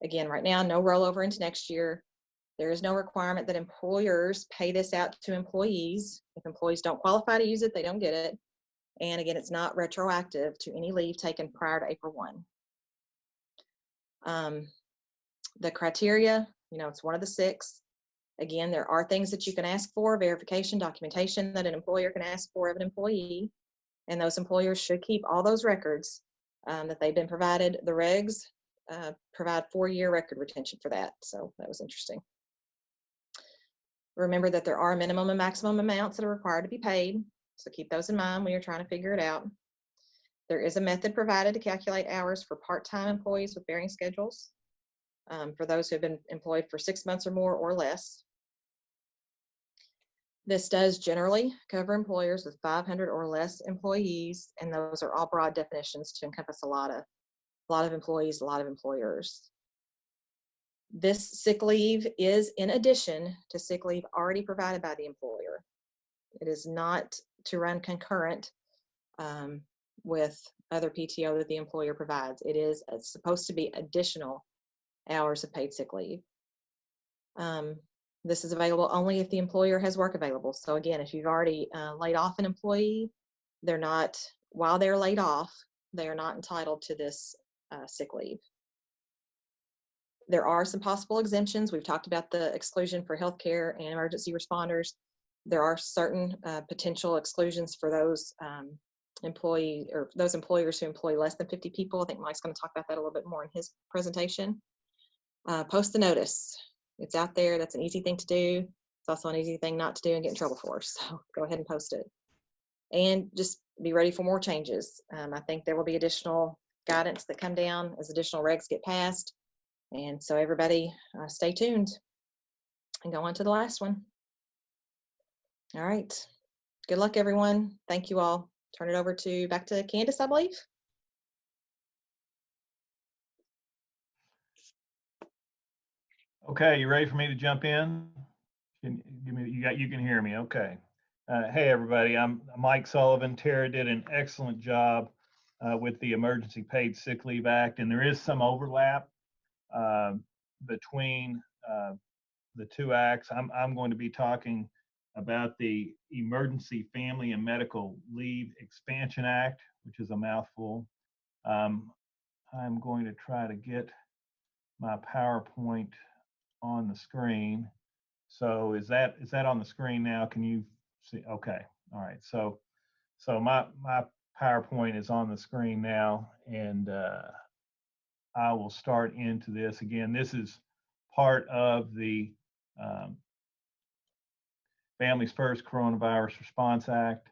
Again, right now, no rollover into next year. There is no requirement that employers pay this out to employees. If employees don't qualify to use it, they don't get it. And again, it's not retroactive to any leave taken prior to April 1. The criteria, you know, it's one of the 6. Again, there are things that you can ask for, verification, documentation that an employer can ask for of an employee. And those employers should keep all those records that they've been provided. The regs provide 4-year record retention for that. So that was interesting. Remember that there are minimum and maximum amounts that are required to be paid. So keep those in mind when you're trying to figure it out. There is a method provided to calculate hours for part-time employees with varying schedules. For those who have been employed for 6 months or more or less. This does generally cover employers with 500 or less employees, and those are all broad definitions to encompass a lot of employees, a lot of employers. This sick leave is in addition to sick leave already provided by the employer. It is not to run concurrent with other PTO that the employer provides. It is supposed to be additional hours of paid sick leave. This is available only if the employer has work available. So again, if you've already laid off an employee, while they're laid off, they are not entitled to this sick leave. There are some possible exemptions. We've talked about the exclusion for healthcare and emergency responders. There are certain potential exclusions for those those employers who employ less than 50 people. I think Mike's going to talk about that a little bit more in his presentation. Post the notice. It's out there. That's an easy thing to do. It's also an easy thing not to do and get in trouble for. So go ahead and post it. And just be ready for more changes. I think there will be additional guidance that come down as additional regs get passed. And so everybody stay tuned and go on to the last one. All right. Good luck, everyone. Thank you all. Turn it over back to Candace, I believe. Okay, you ready for me to jump in? You can hear me, okay. Hey everybody, I'm Mike Sullivan. Terra did an excellent job with the Emergency Paid Sick Leave Act, and there is some overlap between the two acts. I'm going to be talking about the Emergency Family and Medical Leave Expansion Act, which is a mouthful. I'm going to try to get my PowerPoint on the screen. So is that on the screen now? Can you see? Okay. All right. So my PowerPoint is on the screen now, and I will start into this. Again, this is part of the Families First Coronavirus Response Act.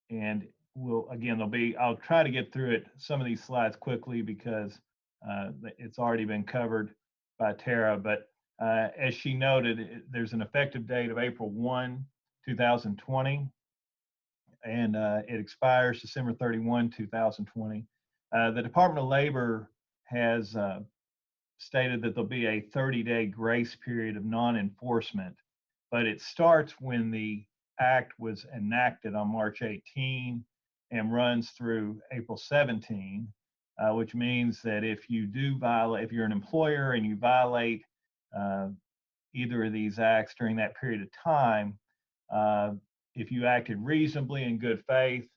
And I'll try to get through some of these slides quickly because it's already been covered by Terra, but as she noted, there's an effective date of April 1, 2020, and it expires December 31, 2020. The Department of Labor has stated that there'll be a 30-day grace period of non-enforcement, but it starts when the act was enacted on March 18 and runs through April 17, which means that if you're an employer and you violate either of these acts during that period of time, if you acted reasonably in good faith,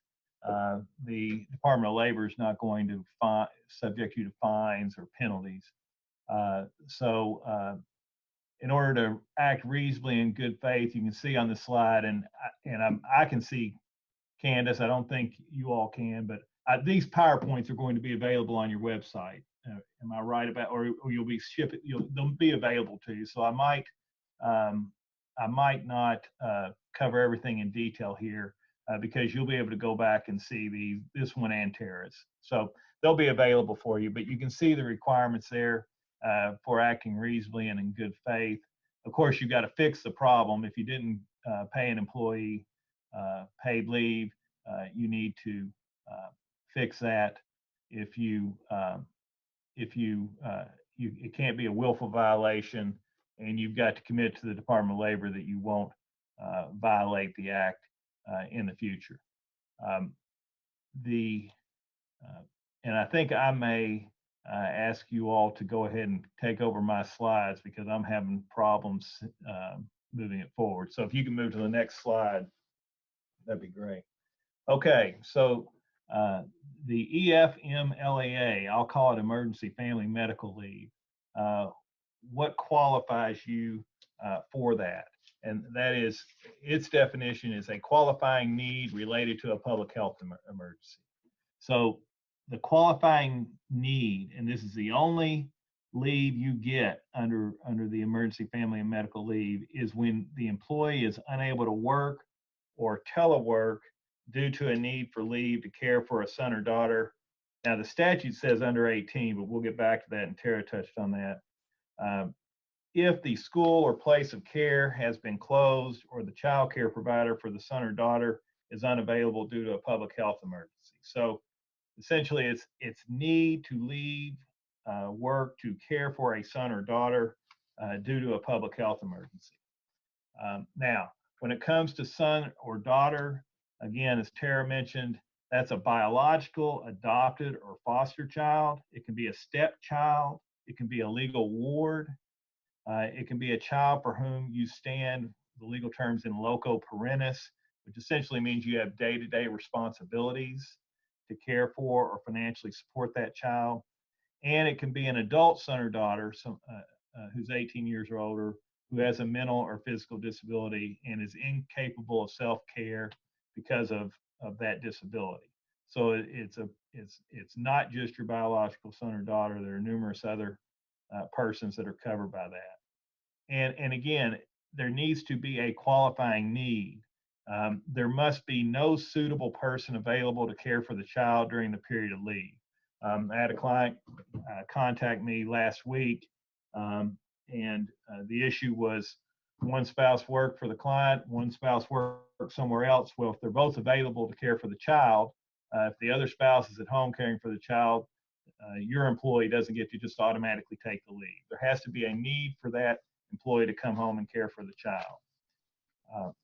the Department of Labor is not going to subject you to fines or penalties. In order to act reasonably in good faith, you can see on the slide, and I can see Candace. I don't think you all can, but these PowerPoints are going to be available on your website. Am I right about, or you'll be they'll be available to you. So I might not cover everything in detail here because you'll be able to go back and see this one and Terra's. So they'll be available for you, but you can see the requirements there for acting reasonably and in good faith. Of course, you've got to fix the problem. If you didn't pay an employee paid leave, you need to fix that. It can't be a willful violation, and you've got to commit to the Department of Labor that you won't violate the act in the future. And I think I may ask you all to go ahead and take over my slides because I'm having problems moving it forward. So if you can move to the next slide, that'd be great. Okay, so the EFMLEA, I'll call it Emergency Family Medical Leave. What qualifies you for that? And that is, its definition is a qualifying need related to a public health emergency. So the qualifying need, and this is the only leave you get under the Emergency Family and Medical Leave, is when the employee is unable to work or telework due to a need for leave to care for a son or daughter. Now the statute says under 18, but we'll get back to that, and Terra touched on that. If the school or place of care has been closed or the child care provider for the son or daughter is unavailable due to a public health emergency. So essentially it's need to leave work to care for a son or daughter due to a public health emergency. Now, when it comes to son or daughter, again, as Tara mentioned, that's a biological, adopted, or foster child. It can be a stepchild. It can be a legal ward. It can be a child for whom you stand, the legal terms, in loco parentis, which essentially means you have day-to-day responsibilities to care for or financially support that child. And it can be an adult son or daughter who's 18 years or older, who has a mental or physical disability and is incapable of self-care because of that disability. So it's not just your biological son or daughter. There are numerous other persons that are covered by that. And again, there needs to be a qualifying need. There must be no suitable person available to care for the child during the period of leave. I had a client contact me last week, and the issue was one spouse worked for the client, one spouse worked somewhere else. Well, if they're both available to care for the child, if the other spouse is at home caring for the child, your employee doesn't get to just automatically take the leave. There has to be a need for that employee to come home and care for the child.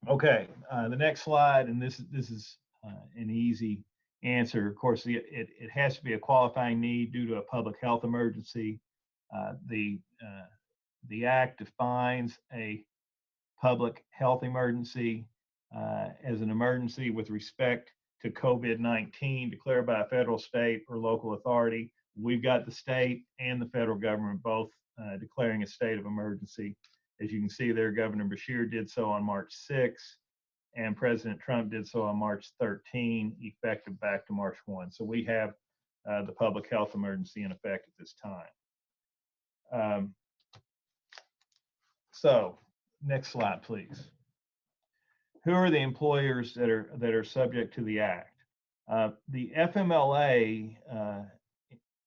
Okay, the next slide, and this is an easy answer. Of course, it has to be a qualifying need due to a public health emergency. The Act defines a public health emergency as an emergency with respect to COVID-19 declared by a federal, state, or local authority. We've got the state and the federal government both declaring a state of emergency. As you can see there, Governor Beshear did so on March 6, and President Trump did so on March 13, effective back to March 1. So we have the public health emergency in effect at this time. So next slide, please. Who are the employers that are subject to the Act? The FMLA,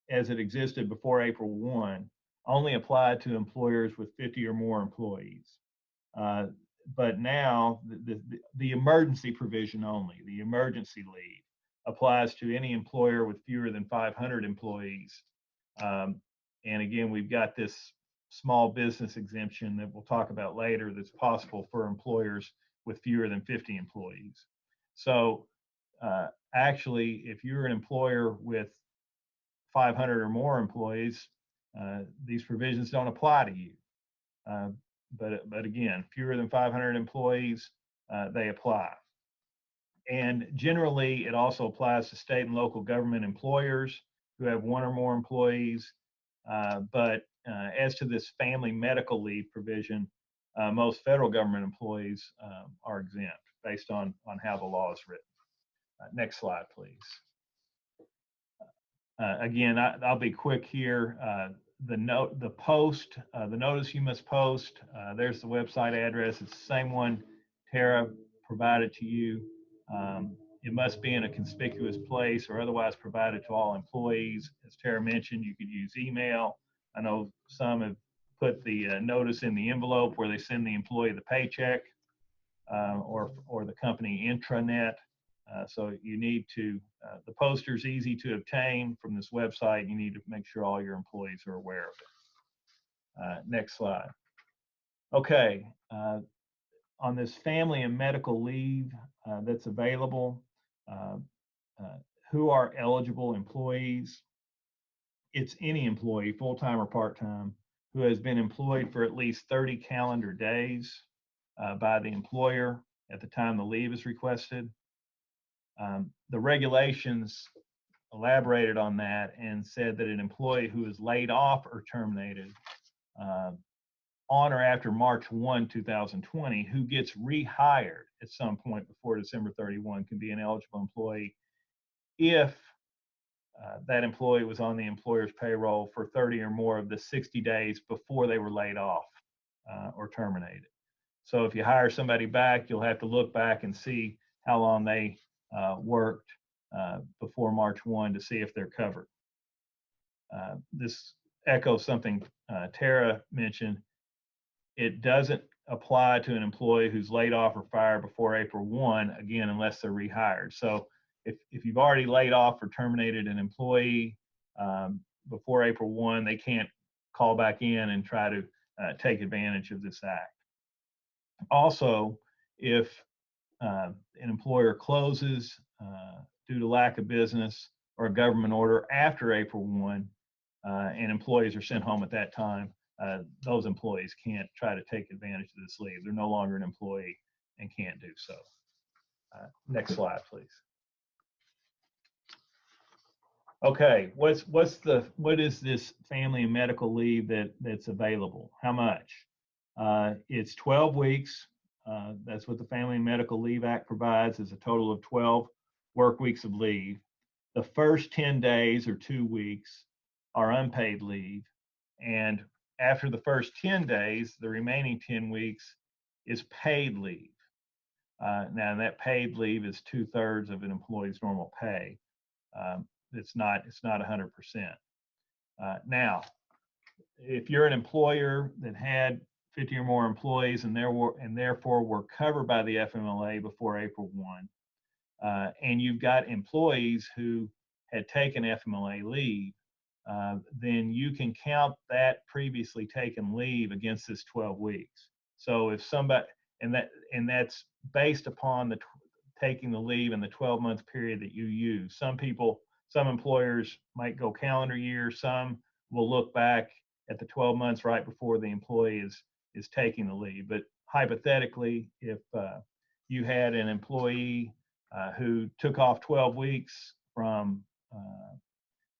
as it existed before April 1, only applied to employers with 50 or more employees. But now the emergency provision only, the emergency leave, applies to any employer with fewer than 500 employees. And again, we've got this small business exemption that we'll talk about later that's possible for employers with fewer than 50 employees. So actually, if you're an employer with 500 or more employees, these provisions don't apply to you. But again, fewer than 500 employees, they apply. And generally, it also applies to state and local government employers who have one or more employees. But as to this family medical leave provision, most federal government employees are exempt based on how the law is written. Next slide, please. Again, I'll be quick here. The notice you must post, there's the website address. It's the same one Tara provided to you. It must be in a conspicuous place or otherwise provided to all employees. As Tara mentioned, you could use email. I know some have put the notice in the envelope where they send the employee the paycheck, or the company intranet. So you need to, the poster's easy to obtain from this website. You need to make sure all your employees are aware of it. Next slide. Okay, on this family and medical leave that's available, who are eligible employees? It's any employee, full-time or part-time, who has been employed for at least 30 calendar days by the employer at the time the leave is requested. The regulations elaborated on that and said that an employee who is laid off or terminated on or after March 1, 2020, who gets rehired at some point before December 31 can be an eligible employee if that employee was on the employer's payroll for 30 or more of the 60 days before they were laid off or terminated. So if you hire somebody back, you'll have to look back and see how long they worked before March 1 to see if they're covered. This echoes something Tara mentioned. It doesn't apply to an employee who's laid off or fired before April 1, again, unless they're rehired. So if you've already laid off or terminated an employee, before April 1, they can't call back in and try to take advantage of this act. Also, if an employer closes due to lack of business or a government order after April 1, and employees are sent home at that time, those employees can't try to take advantage of this leave. They're no longer an employee and can't do so. Next slide, please. Okay, what is this family and medical leave that's available? How much? It's 12 weeks. That's what the Family and Medical Leave Act provides, is a total of 12 work weeks of leave. The first 10 days or 2 weeks are unpaid leave. And after the first 10 days, the remaining 10 weeks is paid leave. Now that paid leave is 2/3 of an employee's normal pay. It's not 100%. Now, if you're an employer that had 50 or more employees and therefore were covered by the FMLA before April 1, and you've got employees who had taken FMLA leave, then you can count that previously taken leave against this 12 weeks. So if somebody, and that's based upon taking the leave in the 12-month period that you use. Some employers might go calendar year, some will look back at the 12 months right before the employee is taking the leave. But hypothetically, if you had an employee who took off 12 weeks from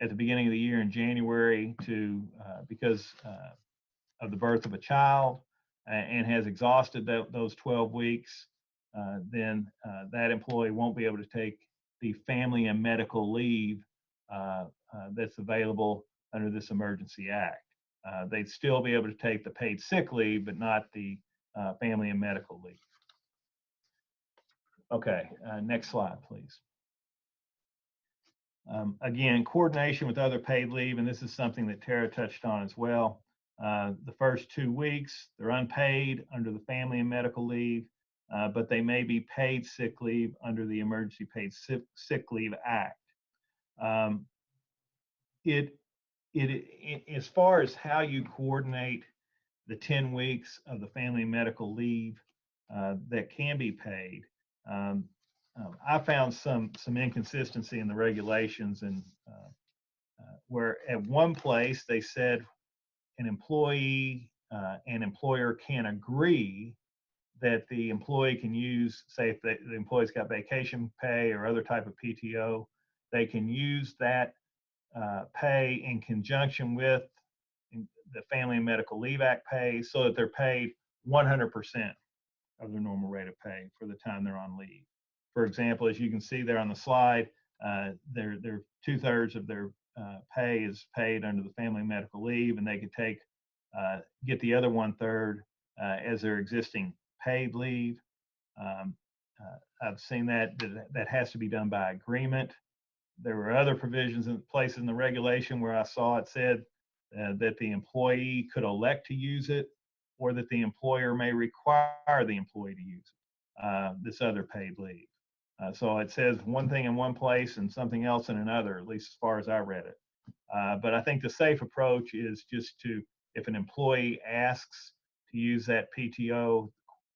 at the beginning of the year in January to because of the birth of a child and has exhausted those 12 weeks, then that employee won't be able to take the family and medical leave that's available under this emergency act. They'd still be able to take the paid sick leave, but not the family and medical leave. Okay, next slide, please. Again, coordination with other paid leave, and this is something that Terra touched on as well. The first 2 weeks, they're unpaid under the family and medical leave, but they may be paid sick leave under the Emergency Paid Sick Leave Act. As far as how you coordinate the 10 weeks of the family and medical leave that can be paid, I found some inconsistency in the regulations, and where at one place they said an employee and employer can agree that the employee can use, say if the employee's got vacation pay or other type of PTO, they can use that pay in conjunction with the Family and Medical Leave Act pay, so that they're paid 100% of their normal rate of pay for the time they're on leave. For example, as you can see there on the slide, their 2/3 of their pay is paid under the Family and Medical Leave, and they could get the other 1/3 as their existing paid leave. I've seen that has to be done by agreement. There were other provisions in places in the regulation where I saw it said that the employee could elect to use it, or that the employer may require the employee to use this other paid leave. So it says one thing in one place and something else in another, at least as far as I read it. But I think the safe approach is just if an employee asks to use that PTO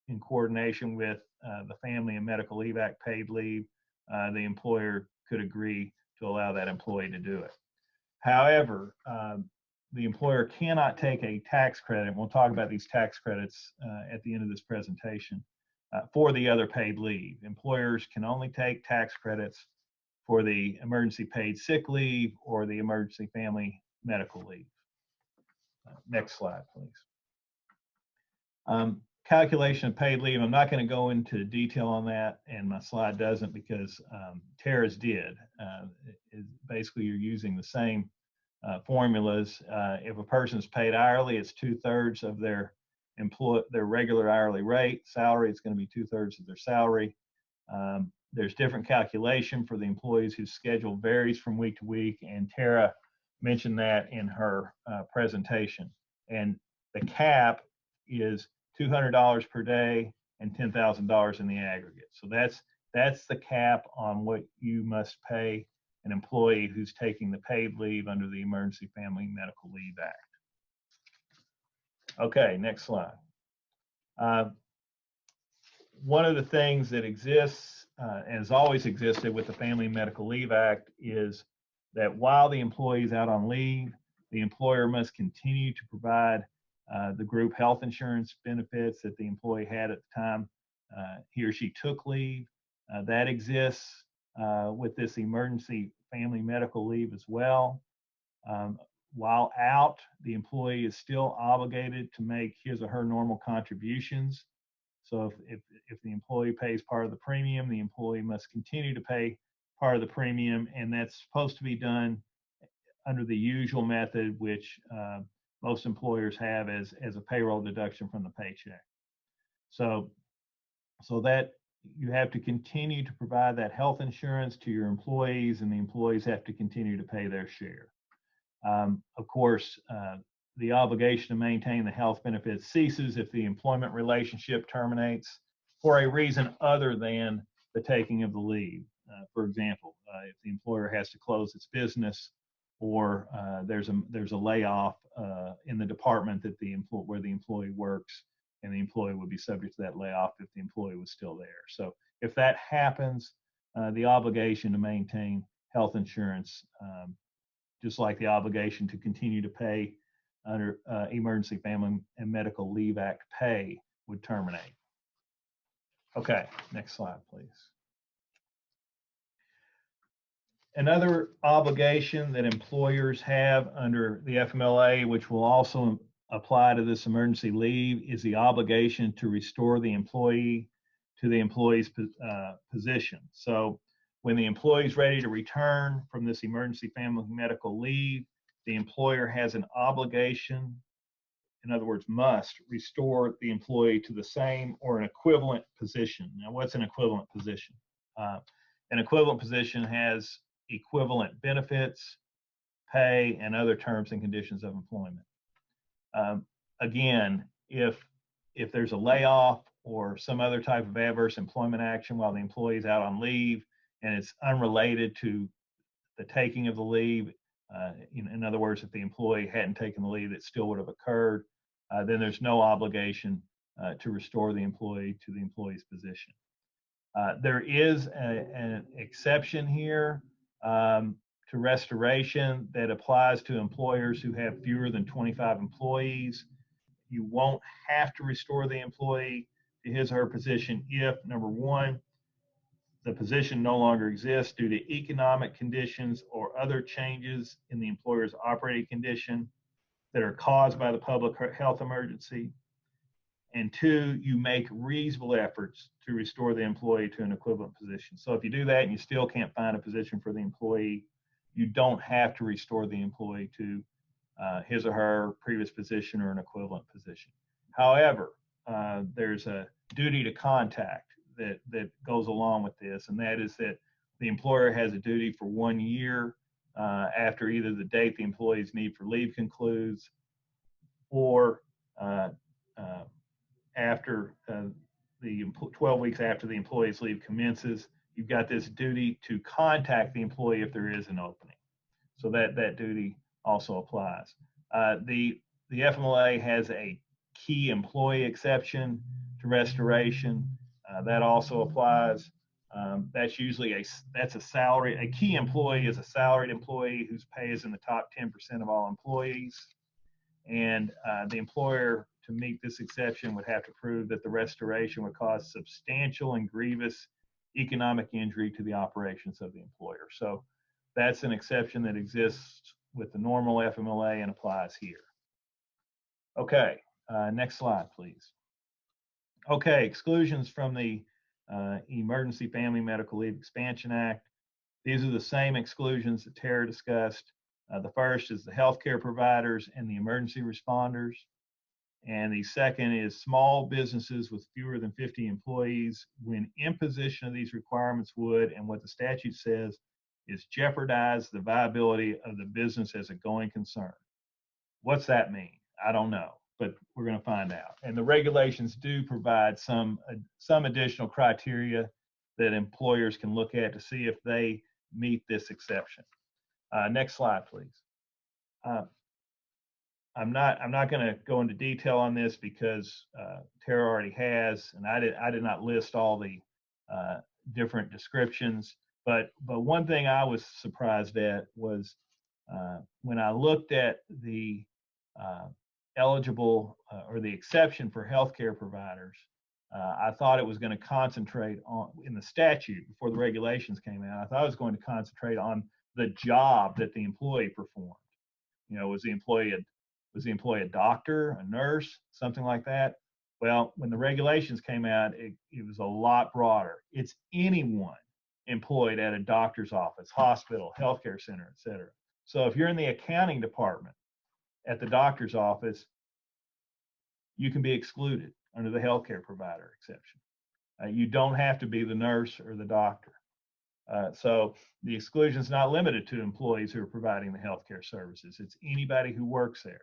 in coordination with the Family and Medical Leave Act paid leave, the employer could agree to allow that employee to do it. However, the employer cannot take a tax credit, and we'll talk about these tax credits at the end of this presentation, for the other paid leave. Employers can only take tax credits for the emergency paid sick leave or the emergency family medical leave. Next slide, please. Calculation of paid leave, I'm not going to go into detail on that, and my slide doesn't, because Terra's did. Basically, you're using the same formulas. If a person's paid hourly, it's 2/3 of their regular hourly rate. Salary, it's going to be 2/3 of their salary. There's different calculation for the employees whose schedule varies from week to week, and Terra mentioned that in her presentation. And the cap is $200 per day and $10,000 in the aggregate. So that's the cap on what you must pay an employee who's taking the paid leave under the Emergency Family Medical Leave Act. Okay, next slide. One of the things that exists, and has always existed with the Family Medical Leave Act, is that while the employee is out on leave, the employer must continue to provide the group health insurance benefits that the employee had at the time he or she took leave. That exists with this emergency family medical leave as well. While out, the employee is still obligated to make his or her normal contributions. So if the employee pays part of the premium, the employee must continue to pay part of the premium, and that's supposed to be done under the usual method, which most employers have as a payroll deduction from the paycheck. So that you have to continue to provide that health insurance to your employees, and the employees have to continue to pay their share. Of course, the obligation to maintain the health benefits ceases if the employment relationship terminates for a reason other than the taking of the leave. For example, if the employer has to close its business, or there's a layoff in the department that where the employee works, and the employee would be subject to that layoff if the employee was still there. So if that happens, the obligation to maintain health insurance, just like the obligation to continue to pay under Emergency Family and Medical Leave Act pay, would terminate. Okay, next slide, please. Another obligation that employers have under the FMLA, which will also apply to this emergency leave, is the obligation to restore the employee to the employee's position. So when the employee is ready to return from this emergency family medical leave, the employer has an obligation, in other words, must restore the employee to the same or an equivalent position. Now, what's an equivalent position? An equivalent position has equivalent benefits, pay, and other terms and conditions of employment. Again, if there's a layoff or some other type of adverse employment action while the employee is out on leave, and it's unrelated to the taking of the leave, in other words, if the employee hadn't taken the leave, it still would have occurred, then there's no obligation to restore the employee to the employee's position. There is an exception here to restoration that applies to employers who have fewer than 25 employees. You won't have to restore the employee to his or her position if, number one, the position no longer exists due to economic conditions or other changes in the employer's operating condition that are caused by the public health emergency. And two, you make reasonable efforts to restore the employee to an equivalent position. So if you do that and you still can't find a position for the employee, you don't have to restore the employee to his or her previous position or an equivalent position. However, there's a duty to contact that goes along with this, and that is that the employer has a duty for 1 year after either the date the employee's need for leave concludes or after the 12 weeks after the employee's leave commences. You've got this duty to contact the employee if there is an opening. So that duty also applies. The FMLA has a key employee exception to restoration. That also applies. That's usually a key employee is a salaried employee whose pay is in the top 10% of all employees. And the employer, to meet this exception, would have to prove that the restoration would cause substantial and grievous economic injury to the operations of the employer. So that's an exception that exists with the normal FMLA and applies here. Okay, next slide, please. Okay, exclusions from the Emergency Family Medical Leave Expansion Act. These are the same exclusions that Terra discussed. The first is the healthcare providers and the emergency responders. And the second is small businesses with fewer than 50 employees, when imposition of these requirements would, and what the statute says, is jeopardize the viability of the business as a going concern. What's that mean? I don't know, but we're going to find out. And the regulations do provide some additional criteria that employers can look at to see if they meet this exception. Next slide, please. I'm not going to go into detail on this because Terra already has, and I did not list all the different descriptions. But one thing I was surprised at was when I looked at the eligible or the exception for healthcare providers. I thought it was going to concentrate on, in the statute before the regulations came out, I thought it was going to concentrate on the job that the employee performed. You know, was the employee a doctor, a nurse, something like that? Well, when the regulations came out, it was a lot broader. It's anyone employed at a doctor's office, hospital, healthcare center, et cetera. So if you're in the accounting department at the doctor's office, you can be excluded under the healthcare provider exception. You don't have to be the nurse or the doctor. So the exclusion is not limited to employees who are providing the healthcare services. It's anybody who works there.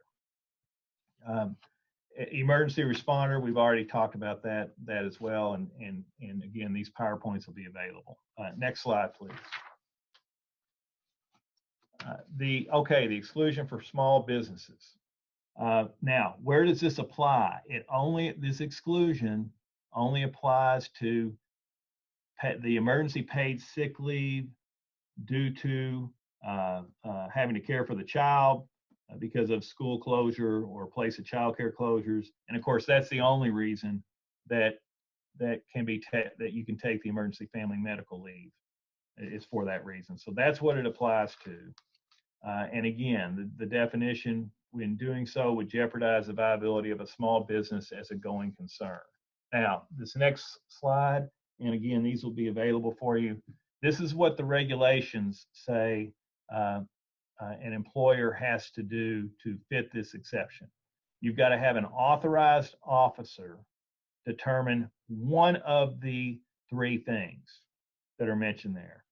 Emergency responder, we've already talked about that as well. And again, these PowerPoints will be available. Next slide, please. The exclusion for small businesses. Now, where does this apply? This exclusion only applies to the emergency paid sick leave due to having to care for the child because of school closure or place of child care closures. And of course, that's the only reason that you can take the emergency family medical leave. It's for that reason. So that's what it applies to. And again, the definition, when doing so, would jeopardize the viability of a small business as a going concern. Now, this next slide, and again, these will be available for you. This is what the regulations say an employer has to do to fit this exception. You've got to have an authorized officer determine one of the three things that are mentioned there.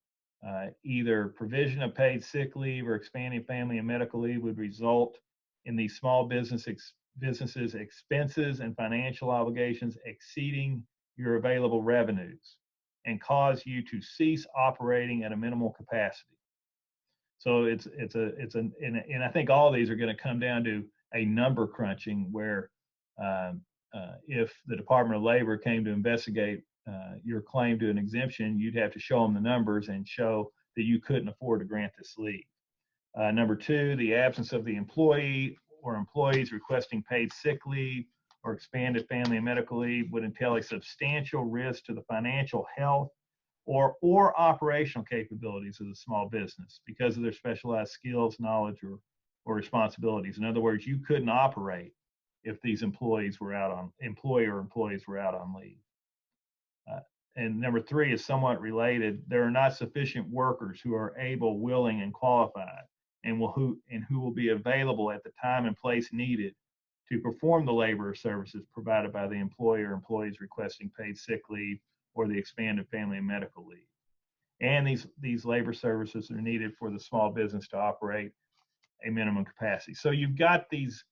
Either provision of paid sick leave or expanding family and medical leave would result in these small businesses' expenses and financial obligations exceeding your available revenues and cause you to cease operating at a minimal capacity. So and I think all of these are going to come down to a number crunching where if the Department of Labor came to investigate your claim to an exemption, you'd have to show them the numbers and show that you couldn't afford to grant this leave. Number two, the absence of the employee or employees requesting paid sick leave or expanded family and medical leave would entail a substantial risk to the financial health or operational capabilities of the small business because of their specialized skills, knowledge, or responsibilities. In other words, you couldn't operate if these employees were out on leave. And number three is somewhat related. There are not sufficient workers who are able, willing, and qualified, and who will be available at the time and place needed to perform the labor or services provided by the employer or employees requesting paid sick leave or the expanded family and medical leave. And these labor services are needed for the small business to operate a minimum capacity. So you've got this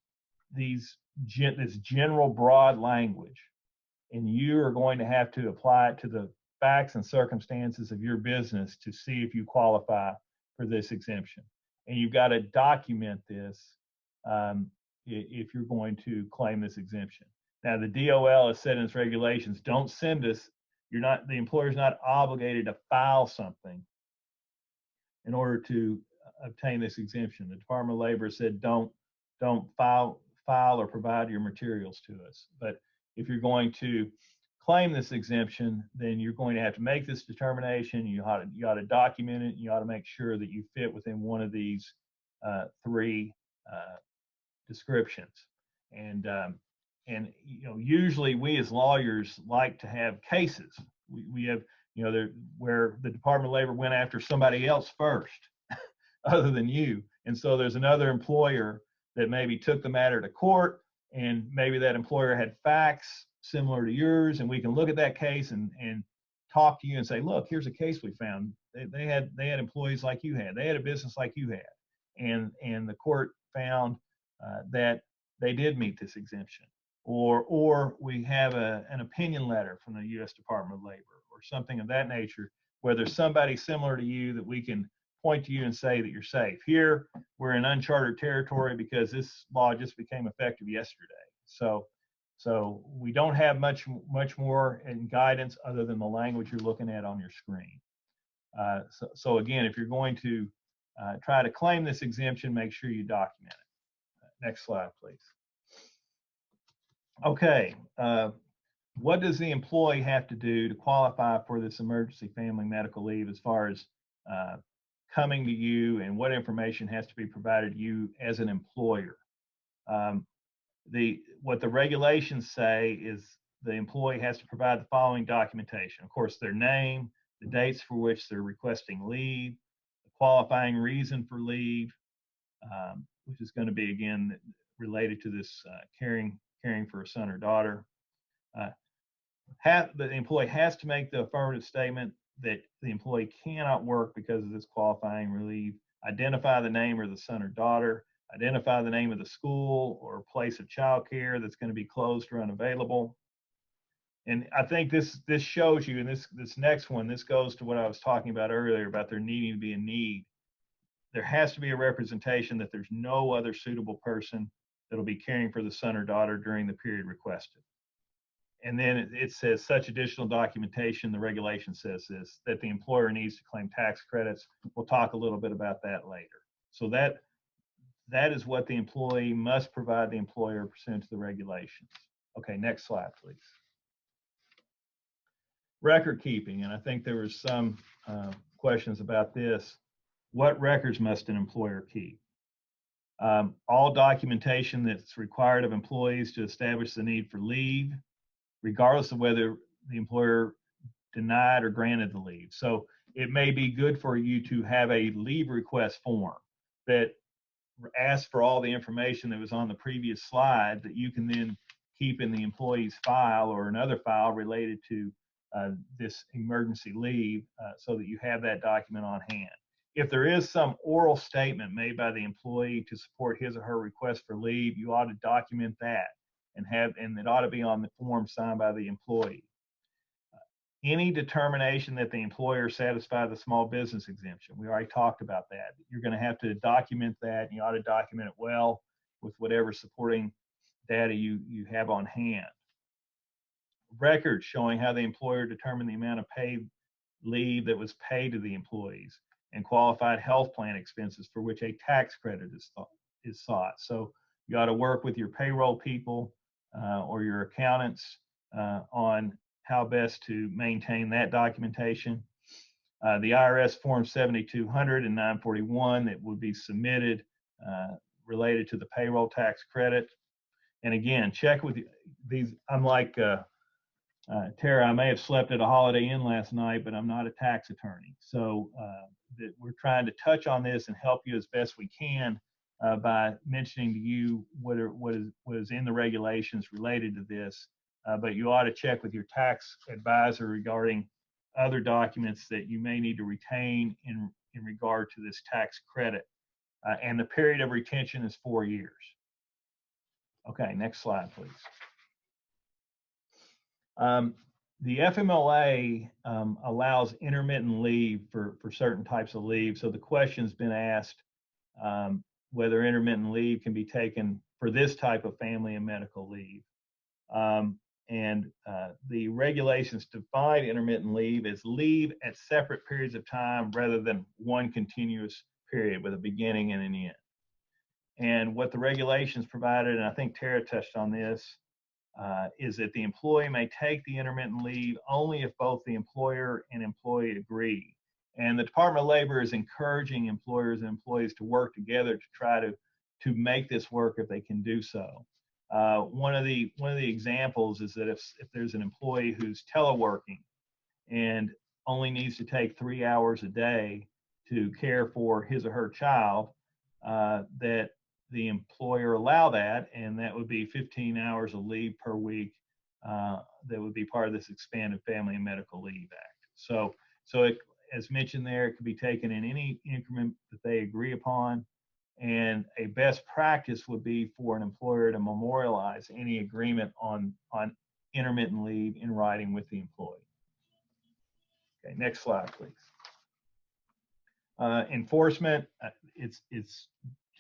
general broad language, and you are going to have to apply it to the facts and circumstances of your business to see if you qualify for this exemption. And you've got to document this if you're going to claim this exemption. Now, the DOL has said in its regulations, don't send us, the employer's not obligated to file something in order to obtain this exemption. The Department of Labor said, don't file or provide your materials to us. But if you're going to claim this exemption, then you're going to have to make this determination. You ought to document it. You ought to make sure that you fit within one of these three descriptions. And usually we as lawyers like to have cases. We have where the Department of Labor went after somebody else first, other than you. And so there's another employer that maybe took the matter to court, and maybe that employer had facts similar to yours, and we can look at that case and talk to you and say, look, here's a case we found. They had employees like you had. They had a business like you had, and the court found that they did meet this exemption. Or we have an opinion letter from the U.S. Department of Labor or something of that nature where there's somebody similar to you that we can point to you and say that you're safe. Here, we're in uncharted territory because this law just became effective yesterday. So we don't have much more in guidance other than the language you're looking at on your screen. So again, if you're going to try to claim this exemption, make sure you document it. Next slide, please. Okay, what does the employee have to do to qualify for this emergency family medical leave as far as coming to you, and what information has to be provided to you as an employer? What the regulations say is the employee has to provide the following documentation. Of course, their name, the dates for which they're requesting leave, the qualifying reason for leave, which is going to be, again, related to this caring for a son or daughter. The employee has to make the affirmative statement that the employee cannot work because of this qualifying leave, identify the name of the son or daughter, identify the name of the school or place of child care that's going to be closed or unavailable. And I think this shows you, and this next one, this goes to what I was talking about earlier about there needing to be a need. There has to be a representation that there's no other suitable person that'll be caring for the son or daughter during the period requested. And then it says such additional documentation, the regulation says this, that the employer needs to claim tax credits. We'll talk a little bit about that later. So that is what the employee must provide the employer pursuant to the regulations. Okay, next slide, please. Record keeping, and I think there was some questions about this. What records must an employer keep? All documentation that's required of employees to establish the need for leave, regardless of whether the employer denied or granted the leave. So it may be good for you to have a leave request form that asks for all the information that was on the previous slide that you can then keep in the employee's file or another file related to this emergency leave so that you have that document on hand. If there is some oral statement made by the employee to support his or her request for leave, you ought to document that and it ought to be on the form signed by the employee. Any determination that the employer satisfied the small business exemption, we already talked about that. You're going to have to document that, and you ought to document it well with whatever supporting data you have on hand. Records showing how the employer determined the amount of paid leave that was paid to the employees, and qualified health plan expenses for which a tax credit is sought. So you ought to work with your payroll people or your accountants on how best to maintain that documentation. The IRS Form 7200 and 941 that would be submitted related to the payroll tax credit. And again, check with these. Unlike Tara, I may have slept at a Holiday Inn last night, but I'm not a tax attorney. So that we're trying to touch on this and help you as best we can by mentioning to you what is in the regulations related to this. But you ought to check with your tax advisor regarding other documents that you may need to retain in regard to this tax credit. And the period of retention is 4 years. Okay, next slide, please. The FMLA allows intermittent leave for certain types of leave. So the question's been asked whether intermittent leave can be taken for this type of family and medical leave. The regulations define intermittent leave as leave at separate periods of time rather than one continuous period with a beginning and an end. And what the regulations provided, and I think Tara touched on this, is that the employee may take the intermittent leave only if both the employer and employee agree. And the Department of Labor is encouraging employers and employees to work together to try to make this work if they can do so. One of the examples is that if there's an employee who's teleworking and only needs to take 3 hours a day to care for his or her child, that the employer allow that, and that would be 15 hours of leave per week. That would be part of this expanded Family and Medical Leave Act. So it, as mentioned there, it could be taken in any increment that they agree upon. And a best practice would be for an employer to memorialize any agreement on intermittent leave in writing with the employee. Okay, next slide, please. Enforcement, it's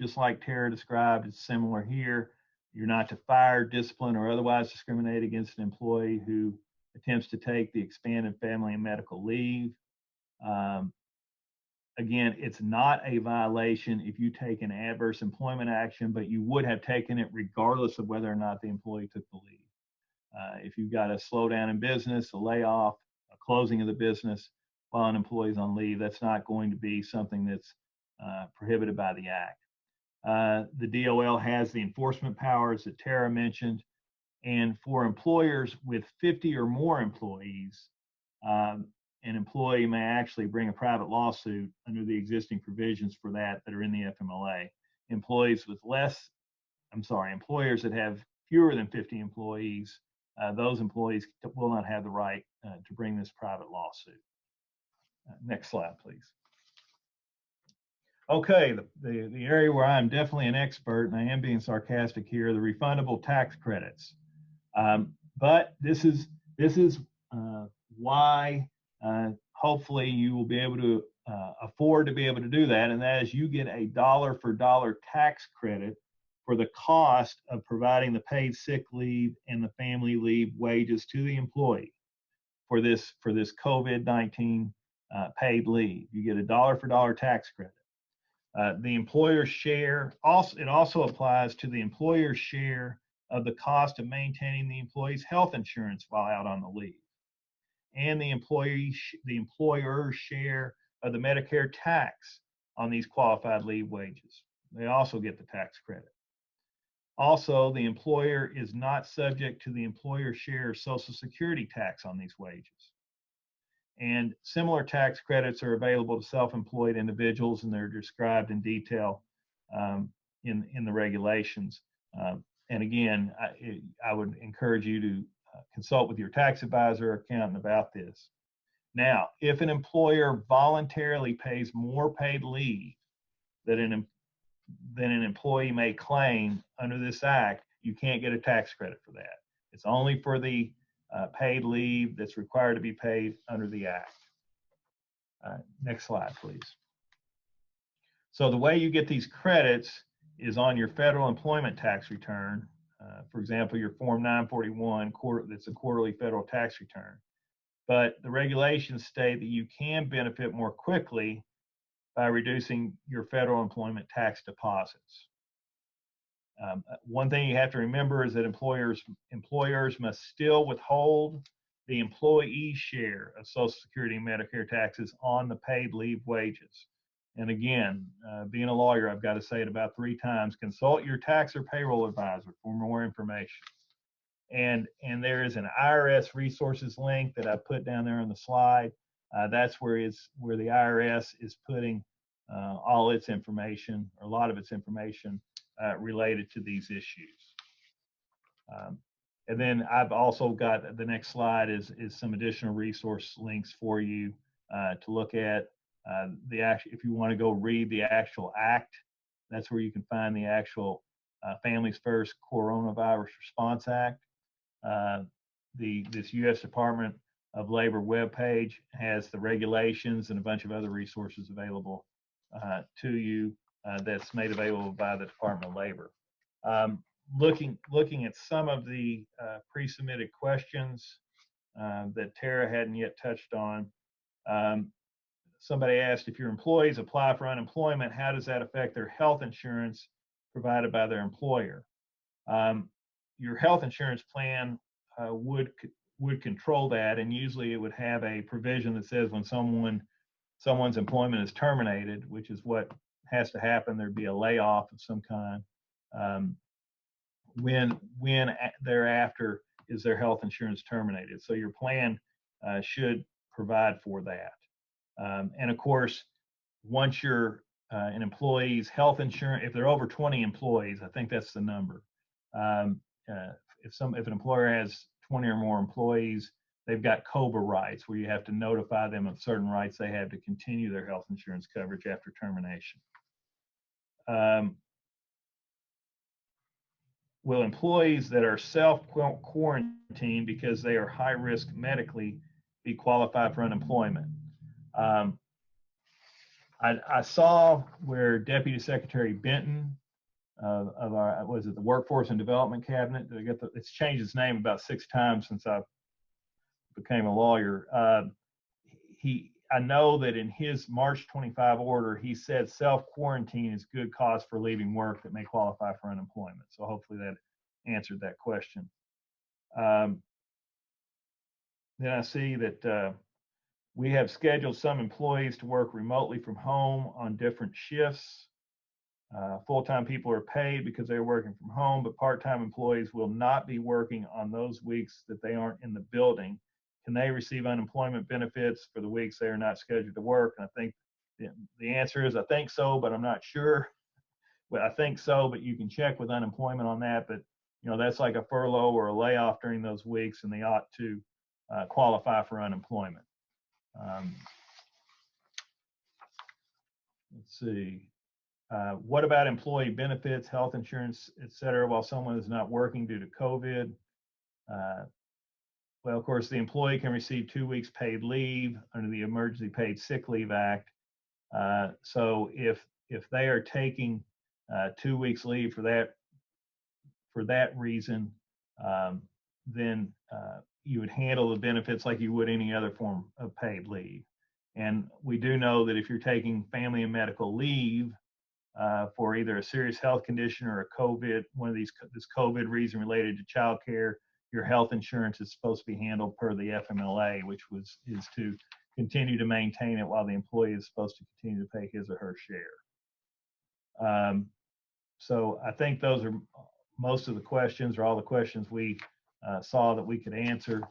just like Tara described, it's similar here. You're not to fire, discipline, or otherwise discriminate against an employee who attempts to take the expanded family and medical leave. Again, it's not a violation if you take an adverse employment action, but you would have taken it regardless of whether or not the employee took the leave. If you've got a slowdown in business, a layoff, a closing of the business while an employee is on leave, that's not going to be something that's prohibited by the Act. The DOL has the enforcement powers that Tara mentioned, and for employers with 50 or more employees, an employee may actually bring a private lawsuit under the existing provisions for that are in the FMLA. Employers that have fewer than 50 employees, those employees will not have the right to bring this private lawsuit. Next slide, please. Okay, the area where I'm definitely an expert, and I am being sarcastic here, the refundable tax credits. But this is why hopefully you will be able to afford to be able to do that, and that is you get a dollar-for-dollar tax credit for the cost of providing the paid sick leave and the family leave wages to the employee for this COVID-19 paid leave. You get a dollar-for-dollar tax credit. The employer's share also applies to the employer's share of the cost of maintaining the employee's health insurance while out on the leave, and the employer's share of the Medicare tax on these qualified leave wages. They also get the tax credit. Also, the employer is not subject to the employer's share of Social Security tax on these wages. And similar tax credits are available to self-employed individuals, and they're described in detail in the regulations. And again, I would encourage you to consult with your tax advisor or accountant about this. Now, if an employer voluntarily pays more paid leave than an employee may claim under this Act, you can't get a tax credit for that. It's only for the paid leave that's required to be paid under the Act. Next slide, please. So the way you get these credits is on your federal employment tax return. For example, your Form 941, that's a quarterly federal tax return. But the regulations state that you can benefit more quickly by reducing your federal employment tax deposits. One thing you have to remember is that employers must still withhold the employee's share of Social Security and Medicare taxes on the paid leave wages. And again, being a lawyer, I've got to say it about 3 times, consult your tax or payroll advisor for more information. And there is an IRS resources link that I put down there on the slide. That's where the IRS is putting all its information, or a lot of its information, related to these issues. And then I've also got, the next slide is some additional resource links for you to look at. If you want to go read the actual Act, that's where you can find the actual Families First Coronavirus Response Act. This U.S. Department of Labor webpage has the regulations and a bunch of other resources available to you that's made available by the Department of Labor. Looking at some of the pre-submitted questions that Tara hadn't yet touched on. Somebody asked, if your employees apply for unemployment, how does that affect their health insurance provided by their employer? Your health insurance plan would control that, and usually it would have a provision that says when someone's employment is terminated, which is what has to happen, there'd be a layoff of some kind. When thereafter is their health insurance terminated? So your plan should provide for that. And of course, once you're an employee's health insurance, if they're over 20 employees, I think that's the number. If an employer has 20 or more employees, they've got COBRA rights, where you have to notify them of certain rights they have to continue their health insurance coverage after termination. Will employees that are self-quarantined because they are high risk medically be qualified for unemployment. I saw where Deputy Secretary Benton of our, was it the Workforce and Development Cabinet? It's changed its name about 6 times since I became a lawyer. I know that in his March 25 order, he said self-quarantine is good cause for leaving work that may qualify for unemployment. So hopefully that answered that question. Then I see that we have scheduled some employees to work remotely from home on different shifts. Full-time people are paid because they're working from home, but part-time employees will not be working on those weeks that they aren't in the building. Can they receive unemployment benefits for the weeks they are not scheduled to work? And I think the answer is I think so, but I'm not sure. Well, I think so, but you can check with unemployment on that. But that's like a furlough or a layoff during those weeks, and they ought to qualify for unemployment. Let's see. What about employee benefits, health insurance, et cetera, while someone is not working due to COVID? Well, of course, the employee can receive 2 weeks paid leave under the Emergency Paid Sick Leave Act. So if they are taking 2 weeks leave for that reason, then you would handle the benefits like you would any other form of paid leave. And we do know that if you're taking family and medical leave for either a serious health condition or a COVID, this COVID reason related to child care, your health insurance is supposed to be handled per the FMLA, which is to continue to maintain it while the employee is supposed to continue to pay his or her share. So I think those are most of the questions, or all the questions we saw that we could answer.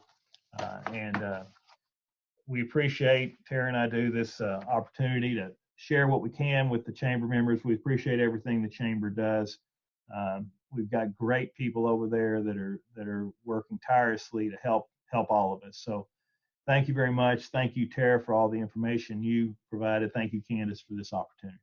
And we appreciate, Terra and I do this opportunity to share what we can with the chamber members. We appreciate everything the chamber does. We've got great people over there that are working tirelessly to help all of us. So thank you very much. Thank you, Terra, for all the information you provided. Thank you, Candace, for this opportunity.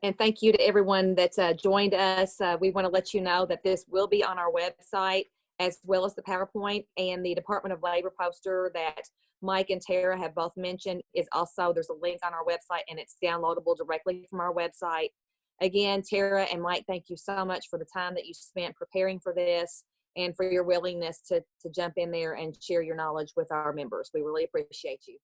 And thank you to everyone that's joined us. We want to let you know that this will be on our website, as well as the PowerPoint, and the Department of Labor poster that Mike and Terra have both mentioned is also, there's a link on our website, and it's downloadable directly from our website. Again, Terra and Mike, thank you so much for the time that you spent preparing for this and for your willingness to jump in there and share your knowledge with our members. We really appreciate you.